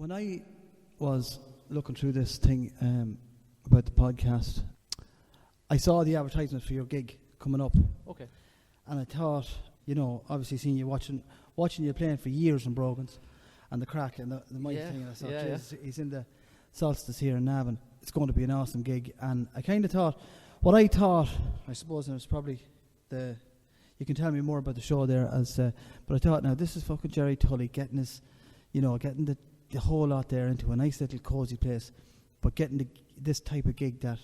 When I was looking through this thing about the podcast, I saw the advertisement for your gig coming up. Okay. And I thought, you know, obviously seeing you watching you playing for years in Brogan's and the crack and the mic thing, and I thought, he's in the Solstice here in Navan. It's going to be an awesome gig. And I kind of thought, I suppose, and it's probably you can tell me more about the show there, but I thought, now this is fucking Gerry Tully getting the whole lot there into a nice little cozy place, but getting this type of gig that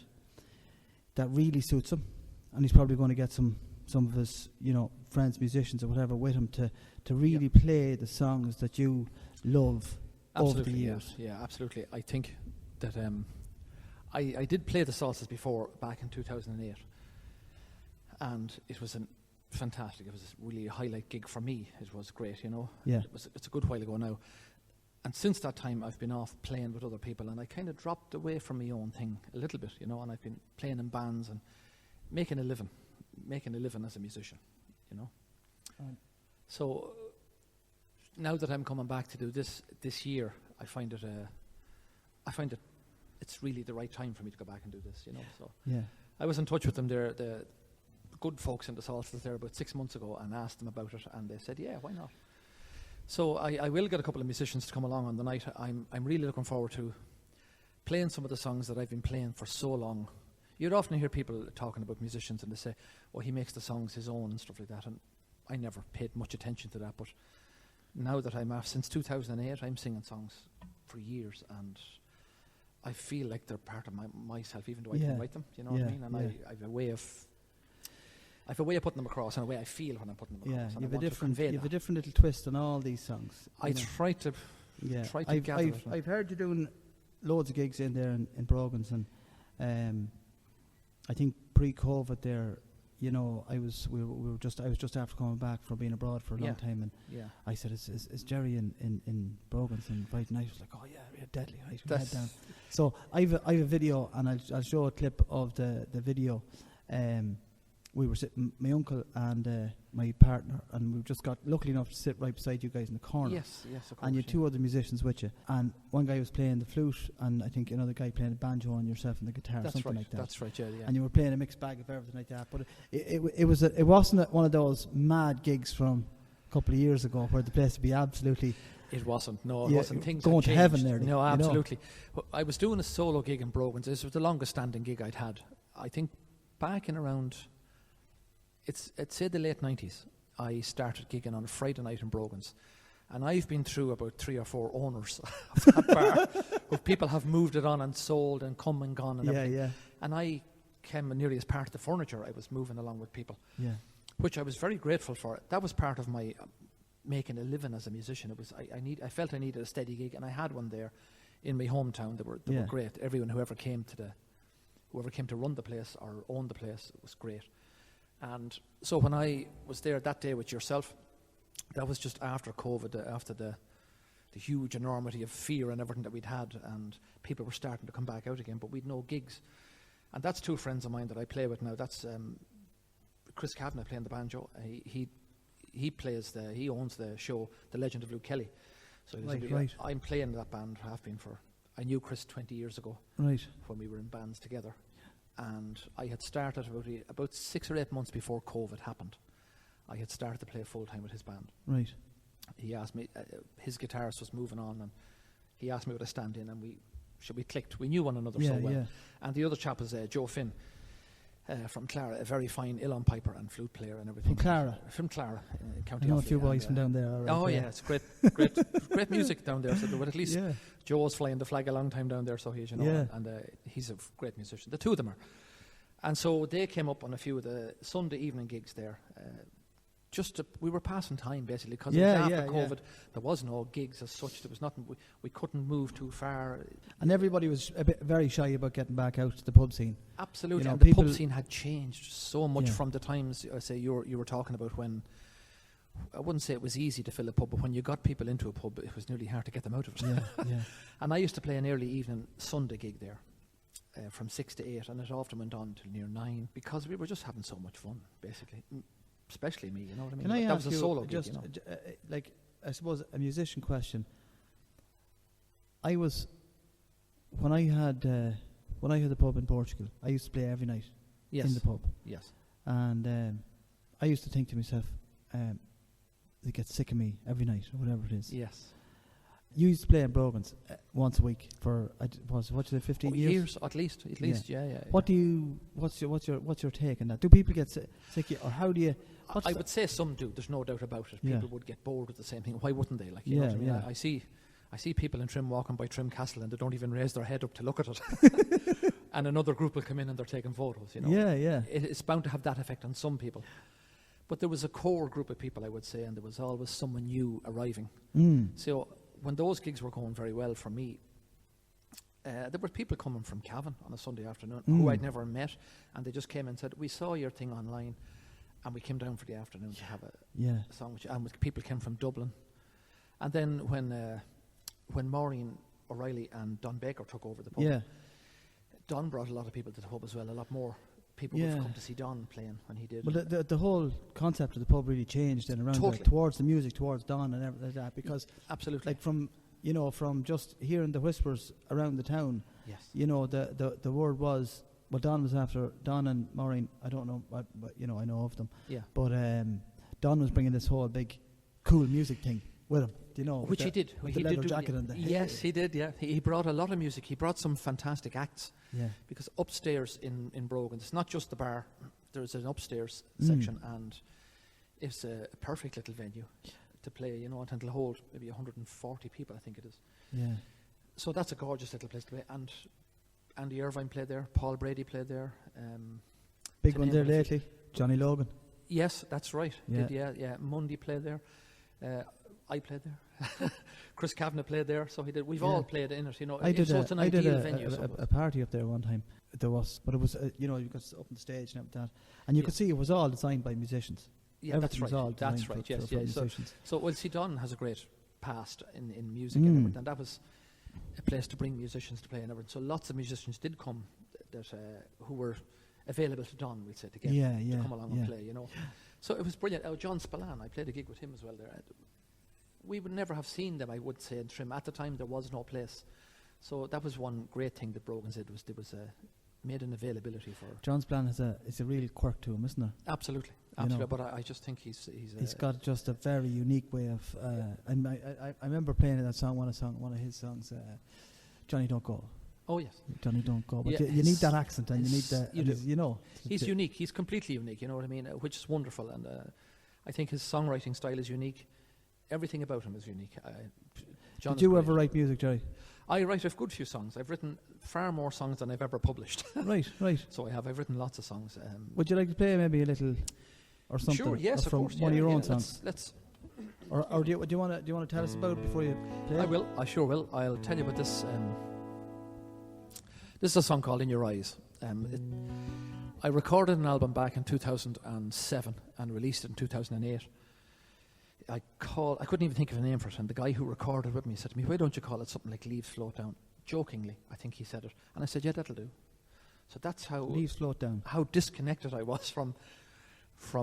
really suits him, and he's probably going to get some of his, you know, friends, musicians or whatever with him to really play the songs that you love over the years. Yeah, absolutely. I think that I did play the Solstice before back in 2008, and it was fantastic. It was really a highlight gig for me. It was great, you know. Yeah. It's a good while ago now. And since that time, I've been off playing with other people, and I kind of dropped away from my own thing a little bit, you know, and I've been playing in bands and making a living as a musician, you know. So now that I'm coming back to do this year, I find it it's really the right time for me to go back and do this, you know. So yeah, I was in touch with them, the good folks in the Solstice there about 6 months ago, and asked them about it, and they said, yeah, why not? So I will get a couple of musicians to come along on the night. I'm really looking forward to playing some of the songs that I've been playing for so long. You'd often hear people talking about musicians and they say, oh, he makes the songs his own and stuff like that, and I never paid much attention to that, but now that since 2008, I'm singing songs for years, and I feel like they're part of myself, even though I didn't write them, you know what I mean? And I have a way of putting them across, and a way I feel when I'm putting them across. Yeah, you have a different little twist on all these songs. I try to gather it. I've heard you doing loads of gigs in there in Brogan's, and I think pre-COVID there, you know, I was just after coming back from being abroad for a long time, and I said, is Gerry in Brogan's? And right, and I was like, oh yeah, deadly, right, head down. So I have a video, and I'll show a clip of the video. We were sitting, my uncle and my partner, and we just got lucky enough to sit right beside you guys in the corner. Yes, of course. And you had two other musicians with you, and one guy was playing the flute, and I think another guy playing the banjo, and yourself and the guitar, something like that. That's right, yeah. And you were playing a mixed bag of everything like that. But it wasn't one of those mad gigs from a couple of years ago where the place would be absolutely. It wasn't. No, it wasn't. Things going to heaven there. No, absolutely. Well, I was doing a solo gig in Brogan's. This was the longest standing gig I'd had. I think back in around, I'd say the late 90s, I started gigging on a Friday night in Brogan's. And I've been through about 3 or 4 owners of that bar, where people have moved it on and sold and come and gone and everything. Yeah. And I came nearly as part of the furniture. I was moving along with people, which I was very grateful for. That was part of my making a living as a musician. It was I felt I needed a steady gig, and I had one there in my hometown. They were great. Everyone, whoever came to run the place or own the place, it was great. And so when I was there that day with yourself, that was just after COVID, after the huge enormity of fear and everything that we'd had, and people were starting to come back out again, but we'd no gigs. And that's 2 friends of mine that I play with now. That's Chris Kavanagh playing the banjo. He owns the show, The Legend of Luke Kelly. So right. I'm playing that band, I knew Chris 20 years ago, right, when we were in bands together. And I had started about 6 or 8 months before COVID happened. I had started to play full-time with his band. Right. He asked me, his guitarist was moving on, and he asked me would I stand in, and we clicked. We knew one another so well. Yeah. And the other chap was Joe Finn from Clara, a very fine uilleann piper and flute player and everything. From Clara, County I know Offaly. a few boys from down there. It's great music down there. So at least Joe was flying the flag a long time down there, so he's, and he's a great musician. The 2 of them are. And so they came up on a few of the Sunday evening gigs there. We were passing time basically, because it was after COVID. There was no gigs as such. There was nothing. We couldn't move too far. And everybody was very shy about getting back out to the pub scene. Absolutely, and the pub scene had changed so much from the times I say you were talking about, when I wouldn't say it was easy to fill a pub, but when you got people into a pub, it was nearly hard to get them out of it. And I used to play an early evening Sunday gig there, from 6 to 8, and it often went on till near 9, because we were just having so much fun, basically. Especially me, you know what I mean? Can I that ask was a you solo just, gig, like, I suppose a musician question. I was when I had the pub in Portugal. I used to play every night in the pub. Yes. And I used to think to myself, they get sick of me every night or whatever it is. Yes. You used to play in Brogan's once a week for 15 years? At least, yeah. What's your take on that? Do people get sick of you, or how do you? I would say some do. There's no doubt about it. People would get bored with the same thing. Why wouldn't they? Like, you know what I mean? I see people in Trim walking by Trim Castle and they don't even raise their head up to look at it. And another group will come in and they're taking photos. You know. Yeah. It's bound to have that effect on some people. But there was a core group of people, I would say, and there was always someone new arriving. So when those gigs were going very well for me, there were people coming from Cavan on a Sunday afternoon who I'd never met, and they just came and said, "We saw your thing online, and we came down for the afternoon to have a song." And people came from Dublin. And then when Maureen O'Reilly and Don Baker took over the pub, Don brought a lot of people to the pub as well. A lot more people would come to see Don playing when he did. Well, the whole concept of the pub really changed then around towards the music, towards Don and everything like that, because absolutely, like from just hearing the whispers around the town, the word was, well, Don was after Don and Maureen. I don't know, but I know of them. Yeah. But Don was bringing this whole big, cool music thing with him. Which he did. With the leather jacket and the yes, he did. Yeah, he brought a lot of music. He brought some fantastic acts. Yeah. Because upstairs in Brogan, it's not just the bar. There's an upstairs section, and it's a perfect little venue to play. And it'll hold maybe 140 people, I think it is. Yeah. So that's a gorgeous little place to play. And Andy Irvine played there. Paul Brady played there. Big one there lately. Johnny Logan. Yes, that's right. Yeah. Mundy played there. I played there. Chris Kavanagh played there, so he did. We've all played in it, it's an ideal venue. A party up there one time. There was, but it was, you got up on the stage and everything, and you could see it was all designed by musicians. Yeah, everything that's right. That's right. Yes, yeah. So Don has a great past in music and everything, and that was a place to bring musicians to play and everything. So lots of musicians did come that who were available to Don, we'd say, to come along and play. So it was brilliant. John Spillane, I played a gig with him as well there. We would never have seen them, I would say, in Trim. At the time, there was no place. So that was one great thing that Brogan did, was there was made an availability for. John Spillane has a real quirk to him, isn't there? Absolutely. But I just think he's got just a very unique way of. And I remember playing that song, one of his songs, Johnny Don't Go. Oh yes, Johnny Don't Go. But you need that accent, and you need that. He's unique. He's completely unique. You know what I mean? Which is wonderful, and I think his songwriting style is unique. Everything about him is unique. Did you ever write music, Gerry? I write a good few songs. I've written far more songs than I've ever published. Right. So I've written lots of songs. Would you like to play maybe a little or something? Sure, yes, of course. One of your own songs. Let's or do you want to tell us about it before you play? I will. I sure will. I'll tell you about this. This is a song called In Your Eyes. I recorded an album back in 2007 and released it in 2008. I couldn't even think of a name for it, and the guy who recorded with me said to me, "Why don't you call it something like Leaves Float Down?" Jokingly, I think he said it. And I said, "Yeah, that'll do." So that's how Leaves Float Down. How disconnected I was from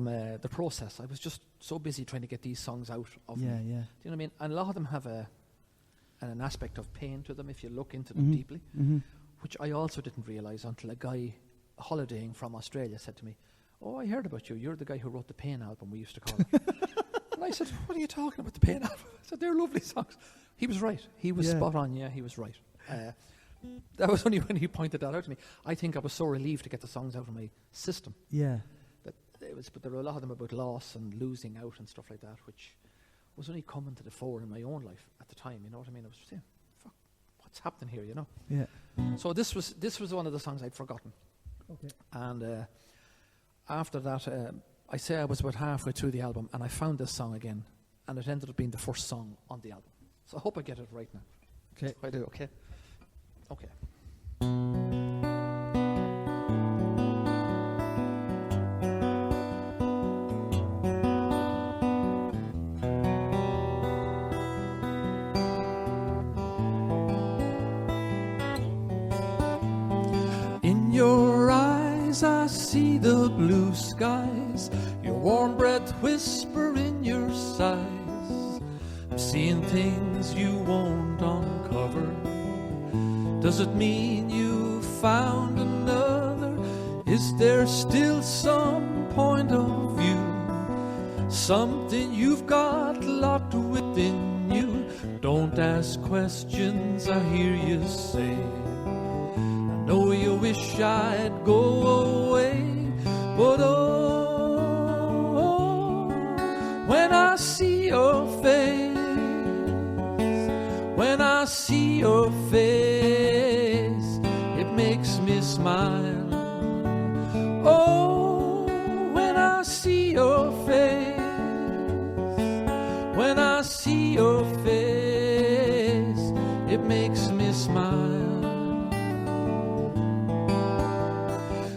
the process. I was just so busy trying to get these songs out of me. Yeah. Do you know what I mean? And a lot of them have an aspect of pain to them if you look into them deeply, which I also didn't realise until a guy holidaying from Australia said to me, "Oh, I heard about you. You're the guy who wrote the Pain album, we used to call it." And I said, "What are you talking about, the Pain album?" I said, "They're lovely songs." He was right. He was spot on. Yeah, he was right. That was only when he pointed that out to me. I think I was so relieved to get the songs out of my system. Yeah. But there were a lot of them about loss and losing out and stuff like that, which was only coming to the fore in my own life at the time. You know what I mean? I was saying, "Fuck, what's happening here?" You know. Yeah. So this was one of the songs I'd forgotten. Okay. And after that, I say I was about halfway through the album, and I found this song again, and it ended up being the first song on the album. So I hope I get it right now. Okay. I do. Okay. Okay. In your eyes I see the blue skies, your warm breath whisper in your sighs. I'm seeing things you won't uncover. Does it mean you found another? Is there still some point of view? Something you've got locked within you? Don't ask questions, I hear you say. I know you wish I'd go away, but oh, when I see your face, when I see your face, it makes me smile. Oh, when I see your face, when I see your face, it makes me smile.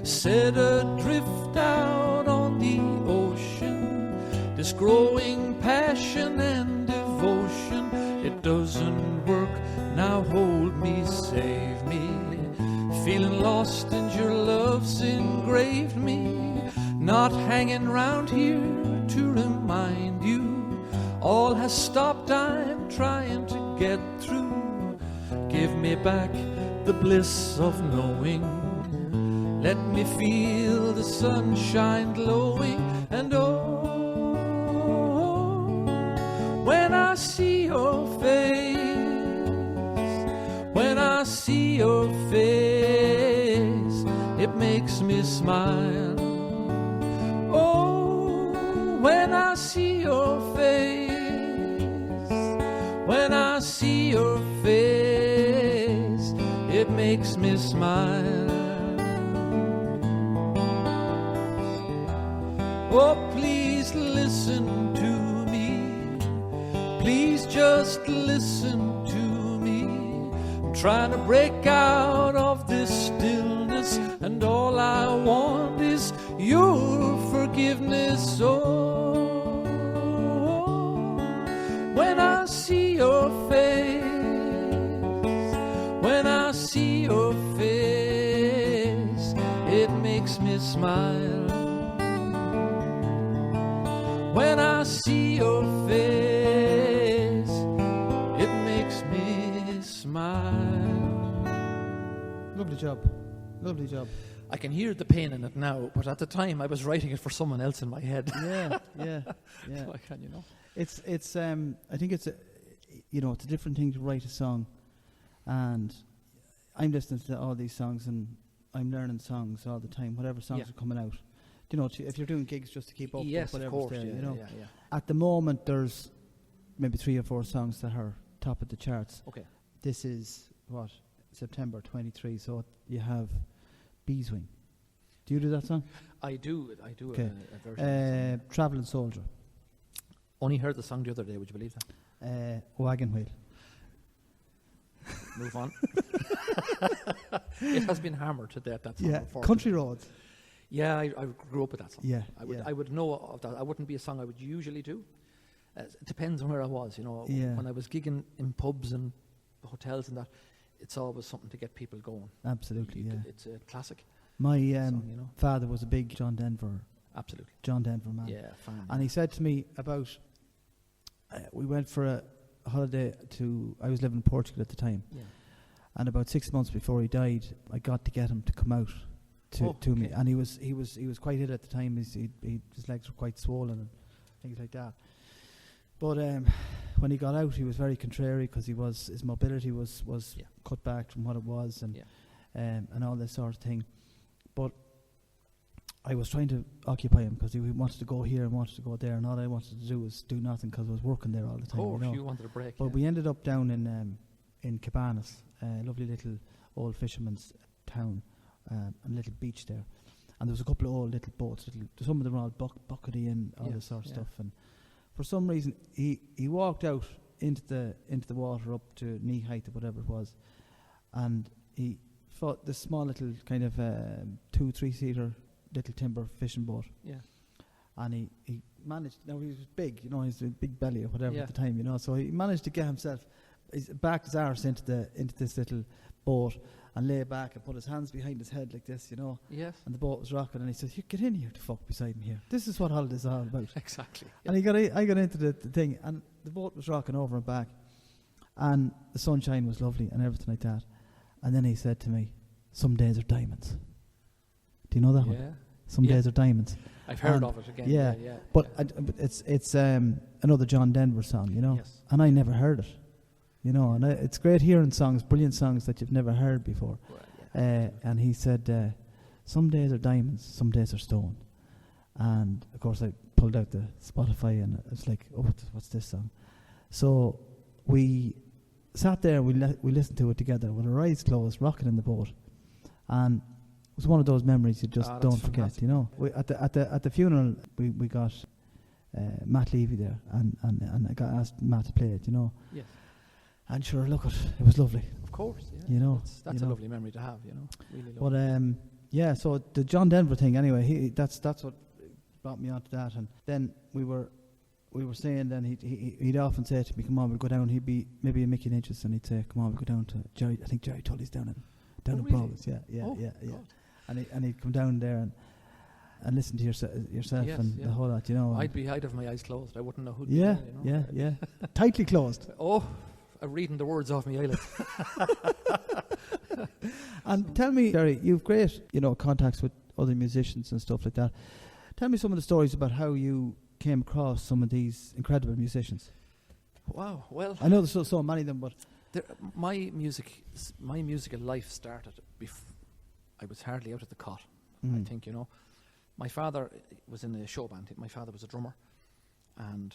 Set adrift out on the ocean, this growing passion and devotion, it doesn't work, now hold me, save me. Feeling lost and your love's engraved me, not hanging round here to remind you. All has stopped, I'm trying to get through. Give me back the bliss of knowing. Let me feel the sunshine glowing. And oh, when I see your face, when I see your face, it makes me smile. Oh, when I see your face, when I see your face, it makes me smile. Oh, please listen to me, please just listen to me. I'm trying to break out of this stillness, and all I want is your forgiveness. Oh, when I see your face, when I see your face, it makes me smile. When I see your face, it makes me smile. Lovely job. Lovely job. I can hear the pain in it now, but at the time I was writing it for someone else in my head. Yeah. So I can, It's I think it's it's a different thing to write a song, and I'm listening to all these songs and I'm learning songs all the time, whatever songs are coming out. If you're doing gigs just to keep up with whatever's there, At the moment, there's maybe 3 or 4 songs that are top of the charts. Okay. This is, September 23, so you have Beeswing. Do you do that song? I do okay. a version. Travelling Soldier. Only heard the song the other day, would you believe that? Wagon Wheel. Move on. It has been hammered to death, that song. Yeah, Country Roads. Yeah, I grew up with that song. Yeah, I would know of that. I wouldn't be a song I would usually do. It depends on where I was, When I was gigging in pubs and hotels and that, it's always something to get people going. Absolutely, yeah. It's a classic. My song, father was a big John Denver man. Yeah, fine. And he said to me about, we went for a holiday I was living in Portugal at the time. Yeah. And about 6 months before he died, I got to get him to come out to me, and he was quite ill at the time. His legs were quite swollen and things like that. But when he got out, he was very contrary because his mobility was cut back from what it was, and all this sort of thing. But I was trying to occupy him because he wanted to go here and wanted to go there, and all I wanted to do was do nothing because I was working there all the time. You wanted a break. But we ended up down in Cabanas, a lovely little old fisherman's town. And a little beach there, and there was a couple of old little boats. Some of them were all buckety and all this sort of stuff. And for some reason, he walked out into the water up to knee height or whatever it was, and he fought this small little kind of 2-3 seater little timber fishing boat. Yeah, and he managed. Now he was big, he's a big belly or whatever at the time, So he managed to get himself back his arse into this little boat. And lay back and put his hands behind his head like this, Yes. And the boat was rocking, and he said, "You get in here to fuck beside me here. This is what holidays are all about." Exactly. And I got into the thing, and the boat was rocking over and back, and the sunshine was lovely and everything like that. And then he said to me, "Some days are diamonds." Do you know that one? Some days are diamonds. I've heard of it again. Yeah, but it's another John Denver song, you know. Yes. And I never heard it, you know. And it's great hearing songs, brilliant songs that you've never heard before. Right, and he said, "Some days are diamonds, some days are stone." And of course, I pulled out the Spotify, and it was like, "Oh, what's this song?" So we sat there, we listened to it together with our eyes closed, rocking in the boat, and it was one of those memories you just don't forget, you know. We, at the funeral, we got Matt Levy there, and I got asked Matt to play it, you know. Yes. And sure, look, it was lovely. Of course, yeah. You know, that's a lovely memory to have, you know. Really lovely. But so the John Denver thing, anyway, that's what brought me onto that. And then we were saying, then he'd often say to me, "Come on, we'll go down." He'd be maybe a Mickey Lynch's, and he'd say, "Come on, we'll go down to Gerry." I think Gerry Tully's down in really? Providence. Yeah. And he'd come down there and listen to yourself and the whole lot, you know. I'd have my eyes closed. I wouldn't know who'd be there, you know. Yeah. Tightly closed. Oh, I'm reading the words off my eyelids. And tell me, Gerry, you've great, you know, contacts with other musicians and stuff like that. Tell me some of the stories about how you came across some of these incredible musicians. Wow, well, I know there's so many of them, but my musical life started before I was hardly out of the cot. I think, you know. My father was in a show band. My father was a drummer, and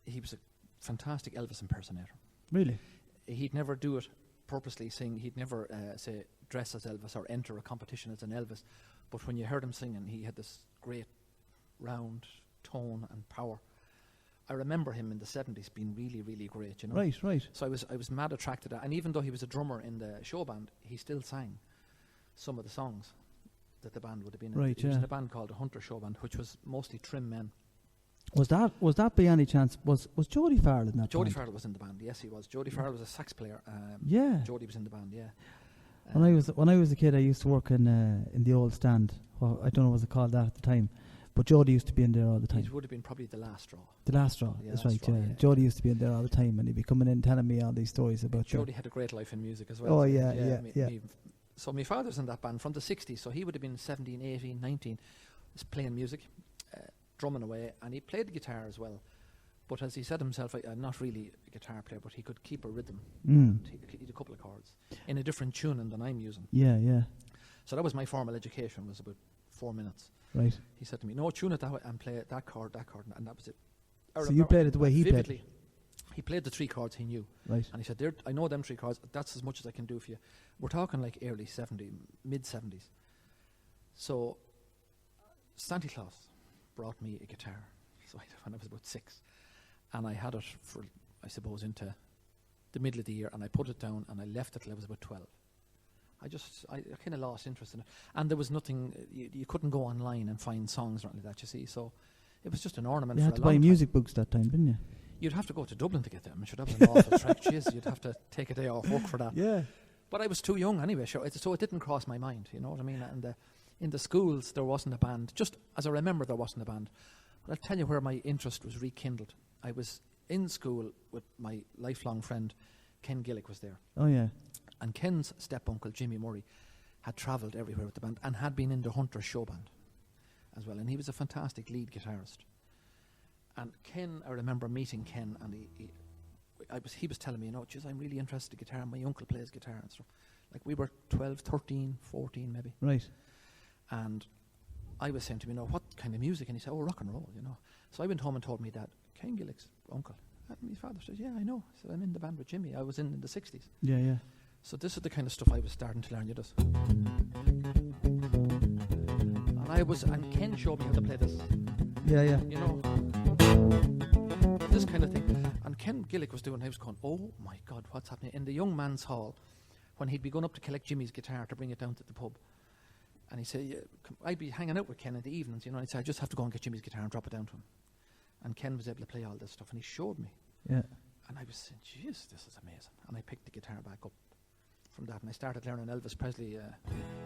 he was a fantastic Elvis impersonator. Really? He'd never do it purposely sing. He'd never say dress as Elvis or enter a competition as an Elvis. But when you heard him singing, he had this great round tone and power. I remember him in the 70s being really, really great, you know. Right. So I was mad attracted to that. And even though he was a drummer in the show band, he still sang some of the songs that the band would have been in. Right, he was in a band called the Hunter Show Band, which was mostly trim men. Was that by any chance, was Jody Farrell in that Jody band? Farrell was in the band, yes he was. Jody Farrell was a sax player. Jody was in the band, yeah. When I was a kid, I used to work in the old stand. Well, I don't know what it was called that at the time, but Jody used to be in there all the time. It would have been probably the last straw. The last straw, that's right. Yeah. Jody used to be in there all the time, and he'd be coming in telling me all these stories about Jody had a great life in music as well. Oh, so yeah. So my father's in that band from the 60s, so he would have been 17, 18, 19, was playing music, drumming away, and he played the guitar as well. But as he said himself, not really a guitar player, but he could keep a rhythm. And he did a couple of chords in a different tuning than I'm using. Yeah. So that was my formal education, was about 4 minutes. Right. He said to me, "No, tune it that way and play that chord, and that was it." So you played it the way he played? He played the 3 chords he knew. Right. And he said, "I know them 3 chords, that's as much as I can do for you." We're talking like early 70s, mid-70s. So Santa Claus brought me a guitar when I was about 6. And I had it for, I suppose, into the middle of the year, and I put it down and I left it till I was about 12. I kind of lost interest in it. And there was nothing, you couldn't go online and find songs or anything like that, you see. So it was just an ornament for a long time. You had to buy music books that time, didn't you? You'd have to go to Dublin to get them. That was an awful trek. Jeez, you'd have to take a day off work for that. Yeah. But I was too young anyway, so it didn't cross my mind, you know what I mean? And in the schools, there wasn't a band. Just as I remember, there wasn't a band. But I'll tell you where my interest was rekindled. I was in school with my lifelong friend, Ken Gillick was there. Oh, yeah. And Ken's step-uncle, Jimmy Murray, had travelled everywhere with the band and had been in the Hunter Show Band as well. And he was a fantastic lead guitarist. And Ken, I remember meeting Ken, and he was telling me, you know, geez, I'm really interested in guitar. My uncle plays guitar and stuff. Like we were 12, 13, 14 maybe. Right. And I was saying to him, you know, what kind of music? And he said, oh, rock and roll, you know. So I went home and told me that Ken Gillick's uncle. And my father said, yeah, I know. I said, I'm in the band with Jimmy. I was in the 60s. Yeah. So this is the kind of stuff I was starting to learn, you just. And Ken showed me how to play this. Yeah. You know, this kind of thing. And Ken Gillick was doing, I was going, oh my God, what's happening? In the young man's hall, when he'd be going up to collect Jimmy's guitar to bring it down to the pub. And he said, I'd be hanging out with Ken in the evenings, you know, and he'd say, I just have to go and get Jimmy's guitar and drop it down to him. And Ken was able to play all this stuff, and he showed me. Yeah. And I was saying, jeez, this is amazing. And I picked the guitar back up from that, and I started learning Elvis Presley,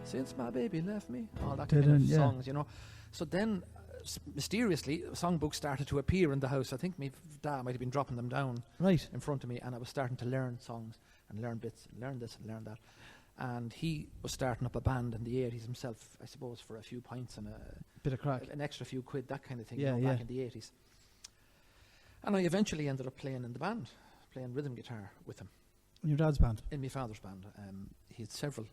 Since My Baby Left Me, all that kind of songs, you know. So then, mysteriously, songbooks started to appear in the house. I think my dad might have been dropping them down in front of me, and I was starting to learn songs and learn bits, and learn this and learn that. And he was starting up a band in the 80s himself, I suppose, for a few pints and a bit of crack, an extra few quid, that kind of thing, Yeah, you know, yeah. back in the 80s. And I eventually ended up playing in the band, playing rhythm guitar with him. In your dad's band? In my father's band. He had several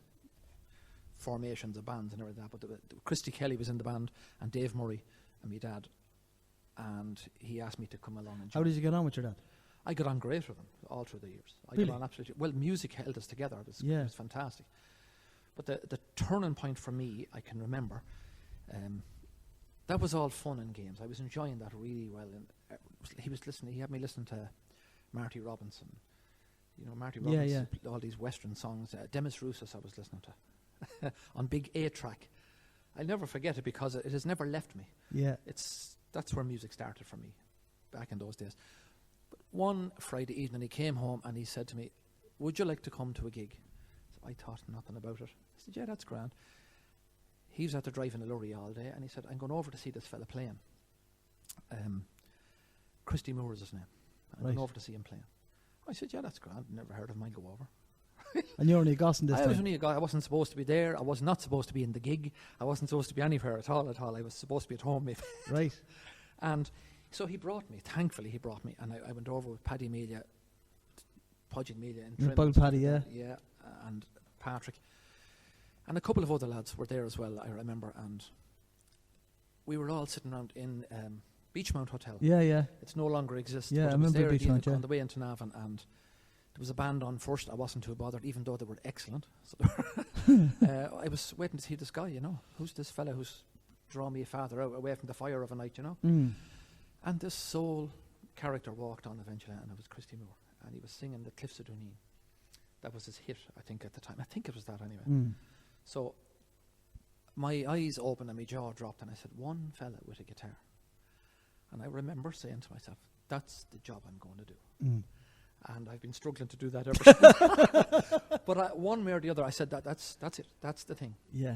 formations of bands and everything like that, but Christy Kelly was in the band, and Dave Murray and my dad. And he asked me to come along and join. How did you get on with your dad? I got on great with him all through the years. I Really? got on absolutely well. Music held us together. It was fantastic. But the turning point for me, I can remember, that was all fun and games. I was enjoying that really well. And he had me listening to Marty Robinson. You know, Marty Robinson, all these Western songs. Demis Roussos I was listening to on big 8-track. I'll never forget it because it has never left me. Yeah. That's where music started for me back in those days. But one Friday evening he came home and he said to me, "Would you like to come to a gig?" So I thought nothing about it. I said, "Yeah, that's grand." He was out there driving a lorry all day and he said, "I'm going over to see this fella playing. Christy Moore is his name. I'm going over to see him playing." I said, "Yeah, that's grand. Never heard of him. I'll go over." And you're only a Gosson this time? I was only a guy. I wasn't supposed to be there. I was not supposed to be in the gig. I wasn't supposed to be anywhere at all. I was supposed to be at home. Right. And so he brought me. Thankfully, he brought me. And I went over with Paddy Melia, Podging Melia and Trim. Paddy, yeah. Yeah, and Patrick. And a couple of other lads were there as well, I remember. And we were all sitting around in Beachmount Hotel. Yeah, yeah. It no longer exists. Yeah, but I it was remember there Beachmount, on the way into Navan, and there was a band on first. I wasn't too bothered, even though they were excellent. So I was waiting to see this guy, you know. Who's this fella who's drawn me father out away from the fire of a night, you know? And this soul character walked on eventually, and it was Christy Moore. And he was singing The Cliffs of Dooneen. That was his hit, I think, at the time. I think it was that anyway. So my eyes opened and my jaw dropped, and I said, one fella with a guitar. And I remember saying to myself, that's the job I'm going to do. And I've been struggling to do that ever since. But one way or the other, I said, that's it. That's the thing. Yeah.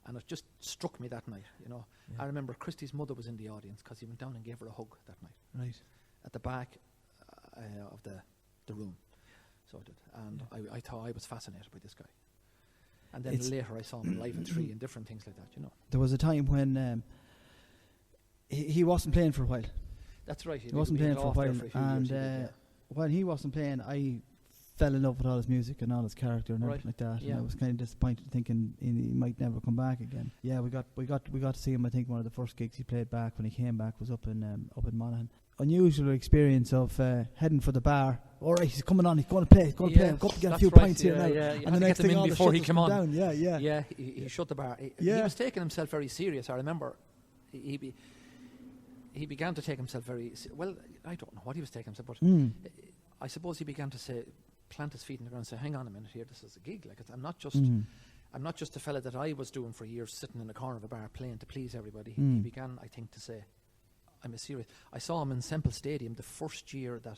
And it just struck me that night, you know. Yeah. I remember Christy's mother was in the audience because he went down and gave her a hug that night. Right. At the back of the room. So I did. And I thought I was fascinated by this guy. And then later I saw him live at 3 and different things like that, you know. There was a time when he wasn't playing for a while. That's right. He wasn't playing for a while. And while he wasn't playing, I fell in love with all his music and all his character and everything like that. Yeah. And I was kind of disappointed, thinking he might never come back again. Yeah, we got to see him. I think one of the first gigs he played back when he came back was up in Monaghan. Unusual experience of heading for the bar. All right, he's coming on. He's going to play. He's going to play. I've got to get a few pints here now. And the next thing, all before he came on. Down. Yeah. He shut the bar. He was taking himself very serious. I remember he began to take himself very well. I don't know what he was taking himself, but I suppose he began to plant his feet in the ground and say, "Hang on a minute here. This is a gig. Like I'm not just a fella that I was doing for years, sitting in a corner of a bar playing to please everybody." He began, I think, to say, "I'm a serious." I saw him in Semple Stadium the first year that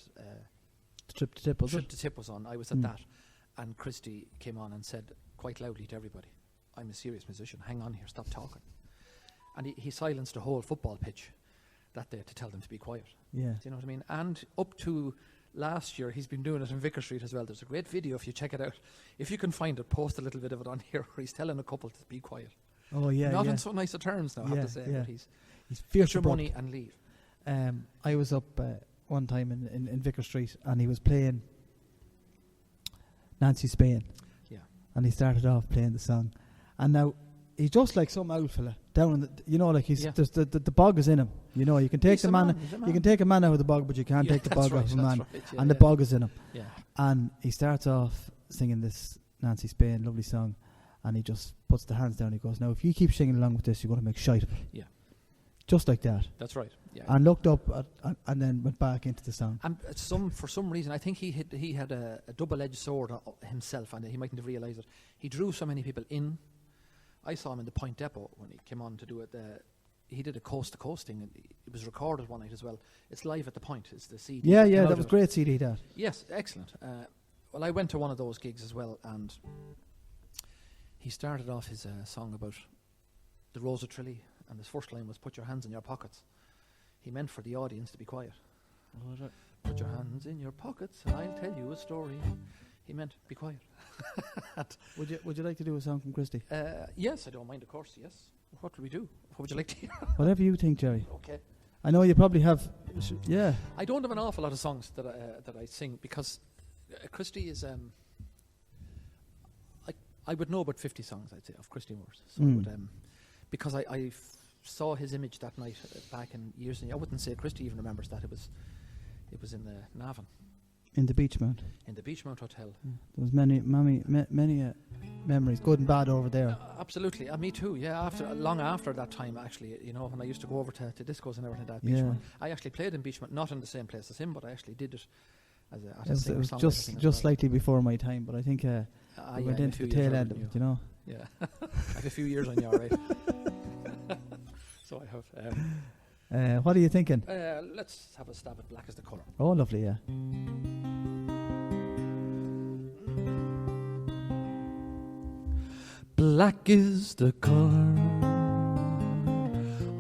Trip to Tip was on. I was at that, and Christy came on and said quite loudly to everybody, "I'm a serious musician. Hang on here. Stop talking." And he silenced the whole football pitch that day to tell them to be quiet. Yeah. Do you know what I mean? And up to last year, he's been doing it in Vicar Street as well. There's a great video if you check it out. If you can find it, post a little bit of it on here where he's telling a couple to be quiet. Oh, yeah. Not in so nice of terms now, I have to say. But he's fierce your money and leave. I was up one time in Vicar Street and he was playing Nancy Spain. Yeah. And he started off playing the song. And now he's just like some old fella down in the, you know, like he's the bog is in him. You know, you can take the man. You can take a man out of the bog, but you can't take the bog out of a man. Right, and the bog is in him. Yeah. And he starts off singing this Nancy Spain lovely song, and he just puts the hands down. He goes, "Now, if you keep singing along with this, you're going to make shite of it." Yeah. Just like that. That's right. Yeah. And looked up and then went back into the song. And for some reason, I think he had a double-edged sword himself, and he mightn't have realised it. He drew so many people in. I saw him in the Point Depot when he came on to do it. He did a coast-to-coast thing. And it was recorded one night as well. It's live at the Point. It's the CD. Yeah, that was great CD, that. Yes, excellent. Well, I went to one of those gigs as well, and he started off his song about the Rose of Tralee, and his first line was, "Put your hands in your pockets." He meant for the audience to be quiet. Put your hands in your pockets and I'll tell you a story. He meant, be quiet. Would you like to do a song from Christy? Yes, I don't mind, of course, yes. What will we do? What would you like to hear? Whatever you think, Gerry. Okay. I know you probably have, yeah. I don't have an awful lot of songs that I sing because Christy is, I would know about 50 songs, I'd say, of Christy Moore's. So because I saw his image that night back in years, and I wouldn't say Christy even remembers that. It was in the Navan. In the Beachmount. In the Beachmount Hotel. There was many memories, good and bad, over there. Absolutely, me too. Yeah, long after that time, actually, you know, when I used to go over to discos and everything like that. Beachmount. I actually played in Beachmount, not in the same place as him, but I actually did it as a singer-songwriter. It was just slightly before my time, but I think we went into the tail end of it, you know. Yeah, I have a few years on you, all right. So I have. What are you thinking? Let's have a stab at Black is the Colour. Oh, lovely, yeah. Black is the colour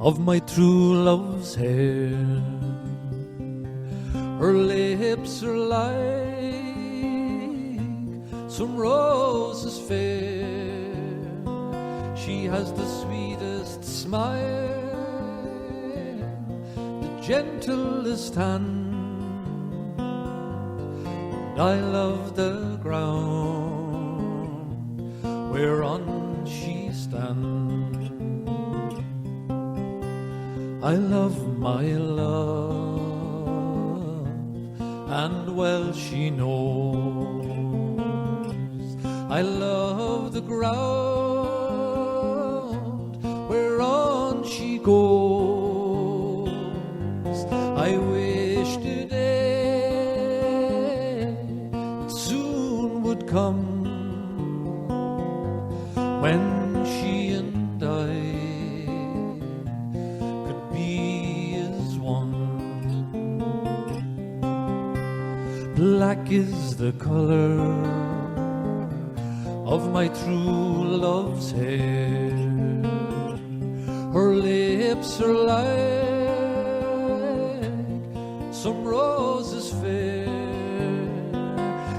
of my true love's hair. Her lips are like some roses fair. She has the sweetest smile, the gentlest hand, and I love the ground whereon she stands. I love my love, and well she knows. I love the ground whereon she goes. I wish today it soon would come when she and I could be as one. Black is the colour of my true love's hair. Her lips are like some roses fair.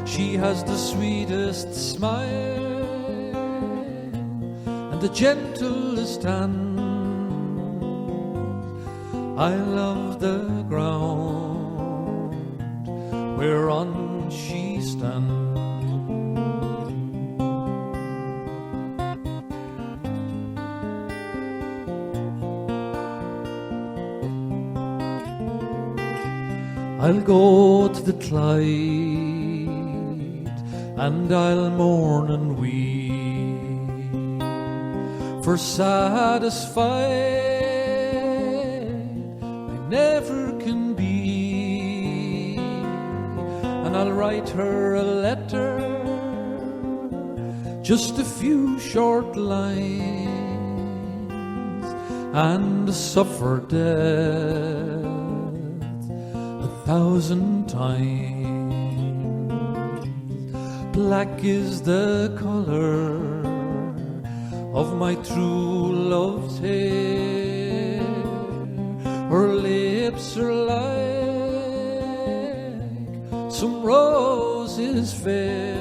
She has the sweetest smile, the gentlest hand. I love the ground whereon she stands. I'll go to the Clyde and I'll mourn and weep, for satisfied I never can be. And I'll write her a letter, just a few short lines, and suffer death 1,000 times. Black is the colour of my true love's hair. Her lips are like some roses fair.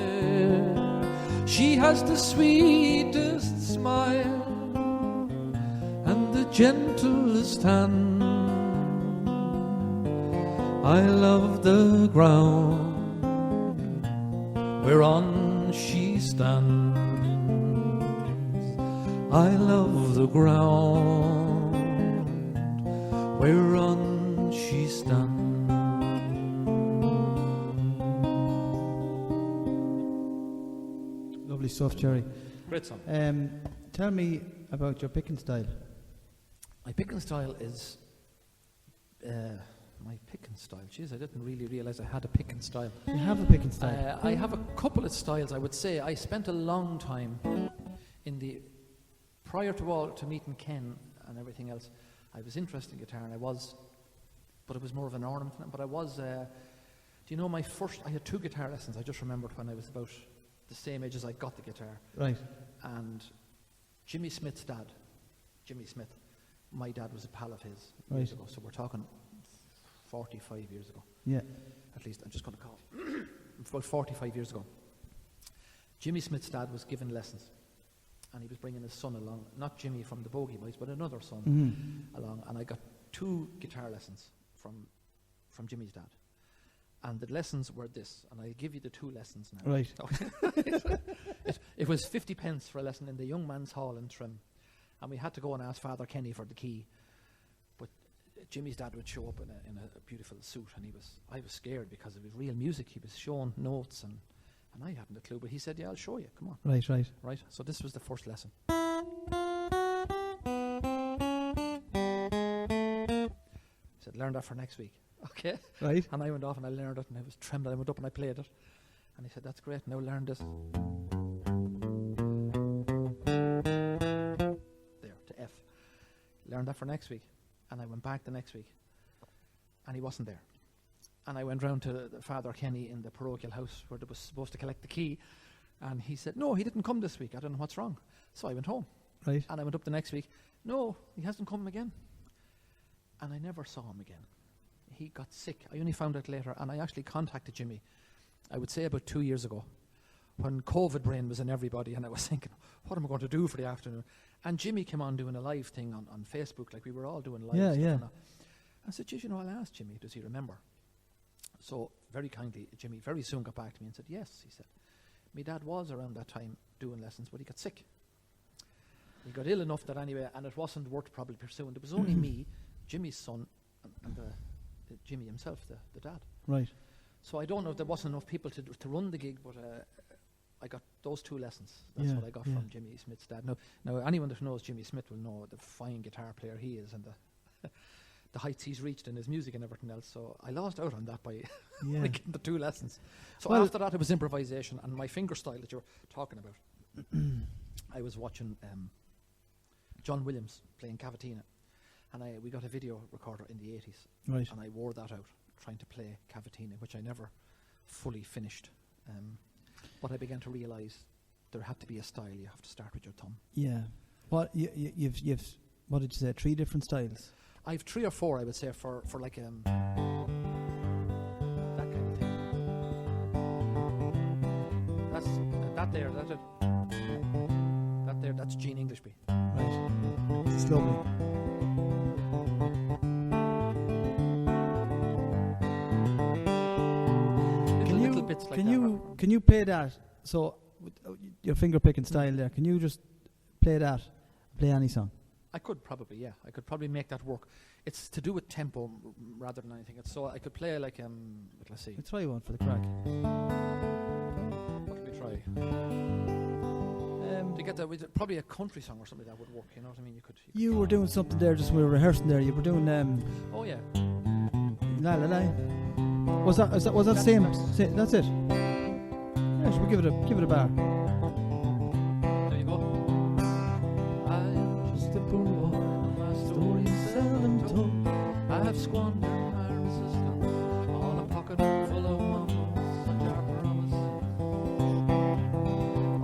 She has the sweetest smile and the gentlest hand. I love the ground whereon she stands. I love the ground whereon she stands. Lovely stuff, Gerry. Great song. Tell me about your picking style. My picking style is... my picking style. Jeez, I didn't really realise I had a picking style. You have a picking style? I have a couple of styles, I would say. I spent a long time in the... Prior to meeting Ken and everything else, I was interested in guitar, and but it was more of an ornament. But I was... do you know I had 2 guitar lessons. I just remembered when I was about the same age as I got the guitar. Right. And Jimmy Smith's dad, Jimmy Smith, my dad was a pal of his Right. years ago, so we're talking 45 years ago. Yeah. At least, I'm just going to call about 45 years ago. Jimmy Smith's dad was giving lessons, and he was bringing his son along, not Jimmy from the Bogey Boys, but another son along, and I got 2 guitar lessons from Jimmy's dad. And the lessons were this, and I'll give you the 2 lessons now. Right. It was 50 pence for a lesson in the Young Man's Hall in Trim, and we had to go and ask Father Kenny for the key. But Jimmy's dad would show up in a beautiful suit, and I was scared because it was real music. He was showing notes, and I hadn't a clue, but he said, yeah, I'll show you, come on. Right, so this was the first lesson. He said, learn that for next week. Okay. Right. And I went off and I learned it, and I was trembling. I went up and I played it, and he said, that's great, now learn this. There, to F. Learn that for next week. And I went back the next week, and he wasn't there. And I went round to Father Kenny in the parochial house where they was supposed to collect the key, and he said, no, he didn't come this week. I don't know what's wrong. So I went home. Right. And I went up the next week. No, he hasn't come again. And I never saw him again. He got sick. I only found out later, and I actually contacted Jimmy, I would say about 2 years ago, when COVID brain was in everybody, and I was thinking, what am I going to do for the afternoon? And Jimmy came on doing a live thing on Facebook, like we were all doing live stuff. Yeah. I said, geez, I'll ask Jimmy, does he remember? So very kindly, Jimmy very soon got back to me and said, yes, he said. My dad was around that time doing lessons, but he got sick. He got ill enough that anyway, and it wasn't worth probably pursuing. There was only me, Jimmy's son, and Jimmy himself, the dad. Right. So I don't know if there wasn't enough people to run the gig, but I got those 2 lessons. That's what I got from Jimmy Smith's dad. Now anyone that knows Jimmy Smith will know the fine guitar player he is, and the heights he's reached in his music and everything else. So I lost out on that by getting the 2 lessons. So after that, it was improvisation, and my finger style that you were talking about. I was watching John Williams playing cavatina, and we got a video recorder in the 80s, Right. and I wore that out trying to play cavatina, which I never fully finished. But I began to realise there had to be a style. You have to start with your thumb. Yeah. What you've what did you say? 3 different styles. I've 3 or 4, I would say, for like that kind of thing. That's that there. That's it. That there. That's Gene Englishby. Right. It's lovely. Little bits like that. Can you play that? So your finger picking style there. Can you just play that? Play any song. I could probably, yeah. I could probably make that work. It's to do with tempo rather than anything. So I could play like let's see. Let's try one for the crack. What could we try? To get that, probably a country song or something that would work. You know what I mean? You were doing something there just when we were rehearsing there. You were doing oh yeah. La la la. Was that same? That's it. Yeah, should we give it a bar? There you go. I'm just a poor boy, my story is seldom told. I have squandered my resistance on a pocket full of mumbles and our promise.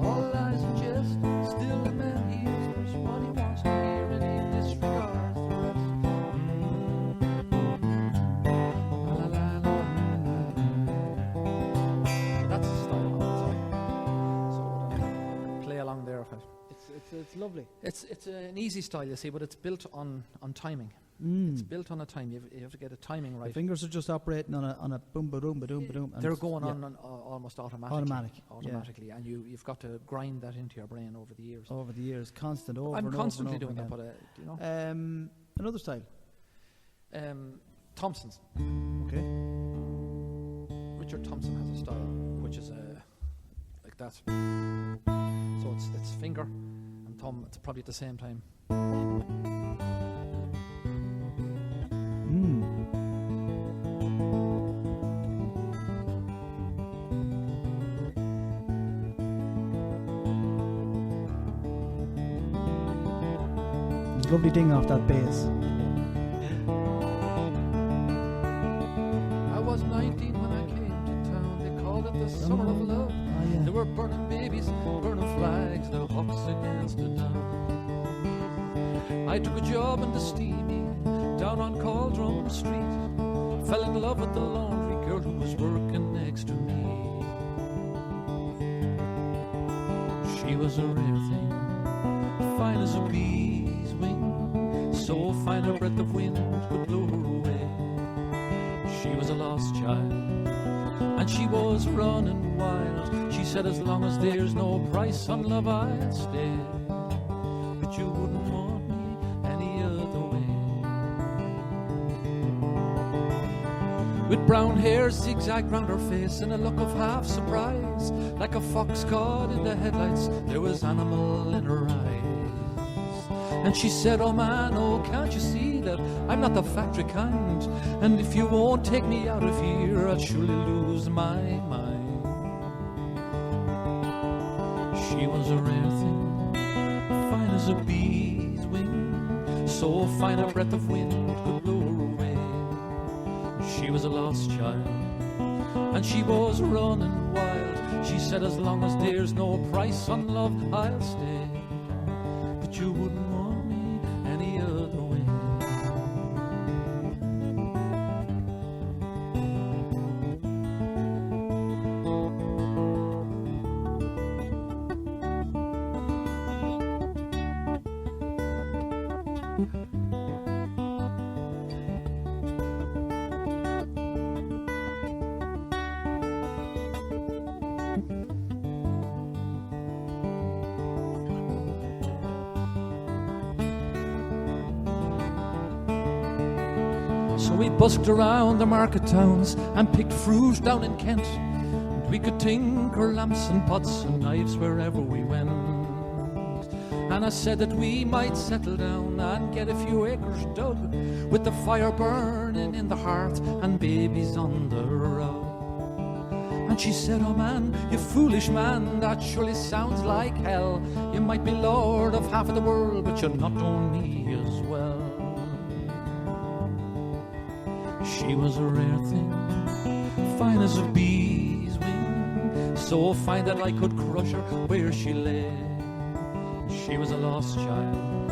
All lies are just, still a man hears just what he wants to hear, and he disregards the rest. La la la la. So that's the style I would say. So I can play along there if I. It's lovely. It's an easy style, you see, but it's built on timing. It's built on a time. You have to get a timing right. The fingers are just operating on a boom, ba-doom, ba-doom, ba-doom. They're going on almost automatically. Automatically, and you've got to grind that into your brain over the years. Over the years, constant. I'm constantly doing that, again. but you know. Another style. Thompson's. Okay. Richard Thompson has a style which is like that. So it's finger and thumb. It's probably at the same time. Lovely ding off that bass. I was 19 when I came to town. They called it the summer of love. Yeah. There were burning babies, burning flags, the hawks against the down. I took a job in the steamy down on Cauldron Street. Fell in love with the laundry girl who was working next to me. She was a rare thing, fine as a bee's wing, so fine a breath of wind could blow her away. She was a lost child, and she was running wild. She said, as long as there's no price on love, I'll stay. But you wouldn't want me any other way. With brown hair zigzagged round her face and a look of half surprise, like a fox caught in the headlights, there was animal in her eyes. And she said, oh man, oh, can't you see that I'm not the factory kind? And if you won't take me out of here, I'll surely lose my mind. She was a rare thing, fine as a bee's wing, so fine a breath of wind could blow her away. She was a lost child, and she was running wild. She said, as long as there's no price on love, I'll stay. But you wouldn't want me any other way. So we busked around the market towns and picked fruit down in Kent. And we could tinker lamps and pots and knives wherever we went. And I said that we might settle down and get a few acres dug, with the fire burning in the hearth and babies on the road. And she said, oh man, you foolish man, that surely sounds like hell. You might be lord of half of the world, but you're not on me as well. She was a rare thing, fine as a bee's wing, so fine that I could crush her where she lay. She was a lost child,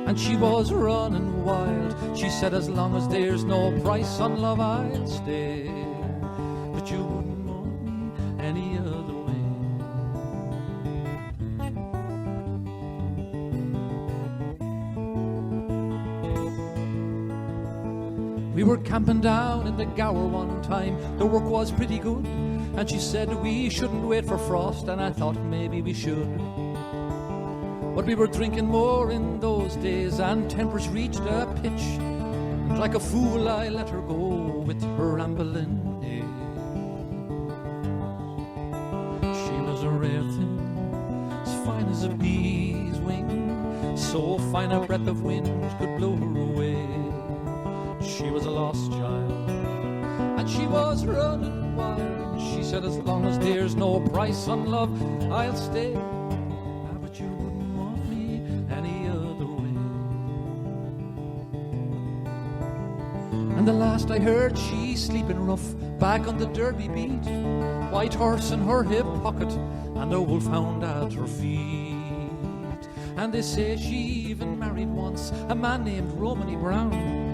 and she was running wild. She said, as long as there's no price on love, I'll stay. But you wouldn't want me any other way. We were camping down in the Gower one time. The work was pretty good, and she said we shouldn't wait for frost, and I thought maybe we should. But we were drinking more in those days, and tempers reached a pitch, and like a fool I let her go with her rambling days. She was a rare thing, as fine as a bee's wing, so fine a breath of wind could blow her away. She was a lost child, and she was running wild. She said, as long as there's no price on love, I'll stay. But you wouldn't want me any other way. And the last I heard, she's sleeping rough back on the Derby beat, white horse in her hip pocket and a wolfhound at her feet. And they say she even married once a man named Romany Brown.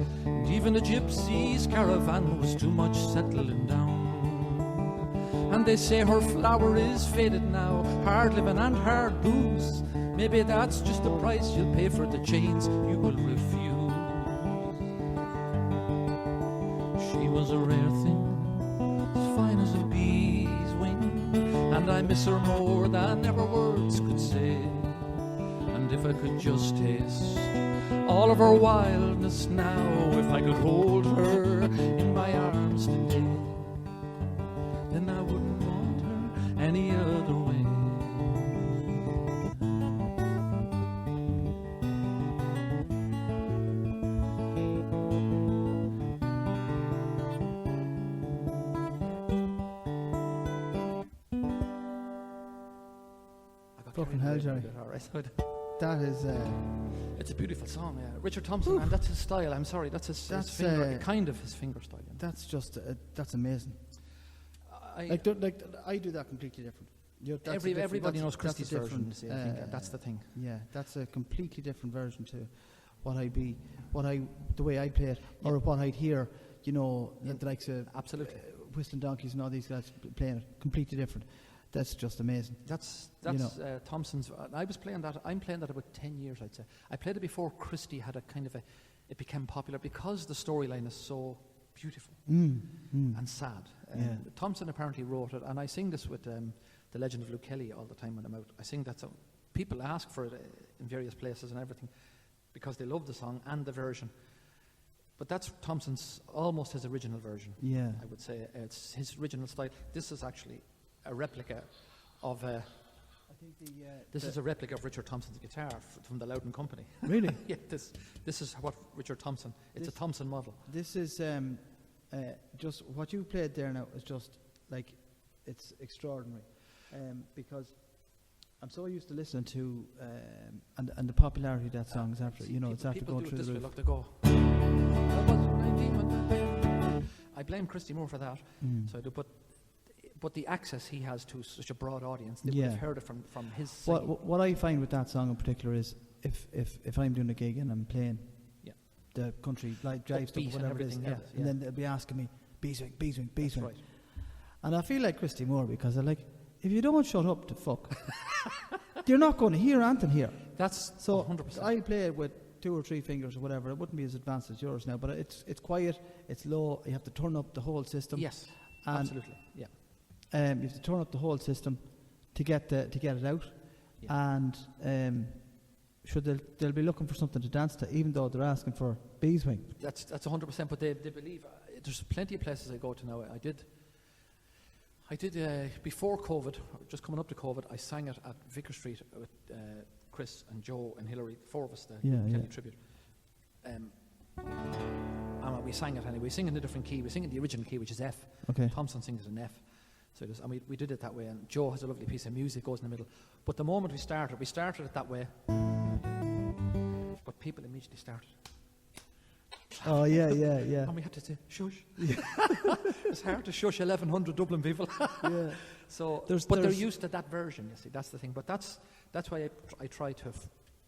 Even the gypsy's caravan was too much settling down. And they say her flower is faded now, hard living and hard booze. Maybe that's just the price you'll pay for the chains you will refuse. She was a rare thing, as fine as a bee's wing, and I miss her more than ever words could say. And if I could just taste all of her wildness now, if I could hold her in my arms today, then I wouldn't want her any other way. Fucking hell, Gerry. That is... It's a beautiful song, yeah. Richard Thompson, and that's his style. I'm sorry, that's his finger, kind of his finger style. Yeah. That's just, that's amazing. I do that completely different. Everybody knows Christie's version. I think that's the thing. Yeah, that's a completely different version to the way I play it, or what I'd hear. You know, the likes of absolutely Whistling Donkeys and all these guys playing it. Completely different. that's just amazing. That's you know. Thompson's. I was playing that. I'm playing that about 10 years, I'd say. I played it before Christie had a kind of it became popular because the storyline is so beautiful and sad. Thompson apparently wrote it, and I sing this with The Legend of Luke Kelly all the time when I'm out. I sing that song. People ask for it in various places and everything because they love the song and the version. But that's Thompson's, almost his original version. Yeah. I would say it's his original style. This is actually a replica of this is a replica of Richard Thompson's guitar from the Loudon Company. Really? Yeah, this is what Richard Thompson, it's a Thompson model. This is just what you played there now is just like, it's extraordinary. Because I'm so used to listening to and the popularity of that song is after, it's after going through the roof. Look to go. I blame Christy Moore for that. So I do, but the access he has to such a broad audience, they would have heard it from his singing. What I find with that song in particular is if I'm doing a gig and I'm playing the country like jive stuff or whatever it is, and then they'll be asking me B-swing, B-swing, B-swing. Right. And I feel like Christy Moore because I'm like, if you don't shut up to fuck, you're not going to hear anything here. That's so 100%. I play it with 2 or 3 fingers or whatever. It wouldn't be as advanced as yours now, but it's quiet, it's low. You have to turn up the whole system. Yes, absolutely. Yeah. You have to turn up the whole system to get it out, and sure they'll be looking for something to dance to, even though they're asking for B-swing. That's 100%. But they believe. There's plenty of places I go to now. I did before COVID, just coming up to COVID. I sang it at Vicar Street with Chris and Joe and Hillary, 4 of us, the Kelly tribute. And we sang it anyway. We sing in a different key. We sing in the original key, which is F. Okay. Thompson sings in F. So we did it that way, and Joe has a lovely piece of music, goes in the middle. But the moment we started it that way. But people immediately started. Oh, yeah. And we had to say, shush. It's hard to shush 1,100 Dublin people. Yeah. So, they're used to that version, you see, that's the thing. But that's why I try to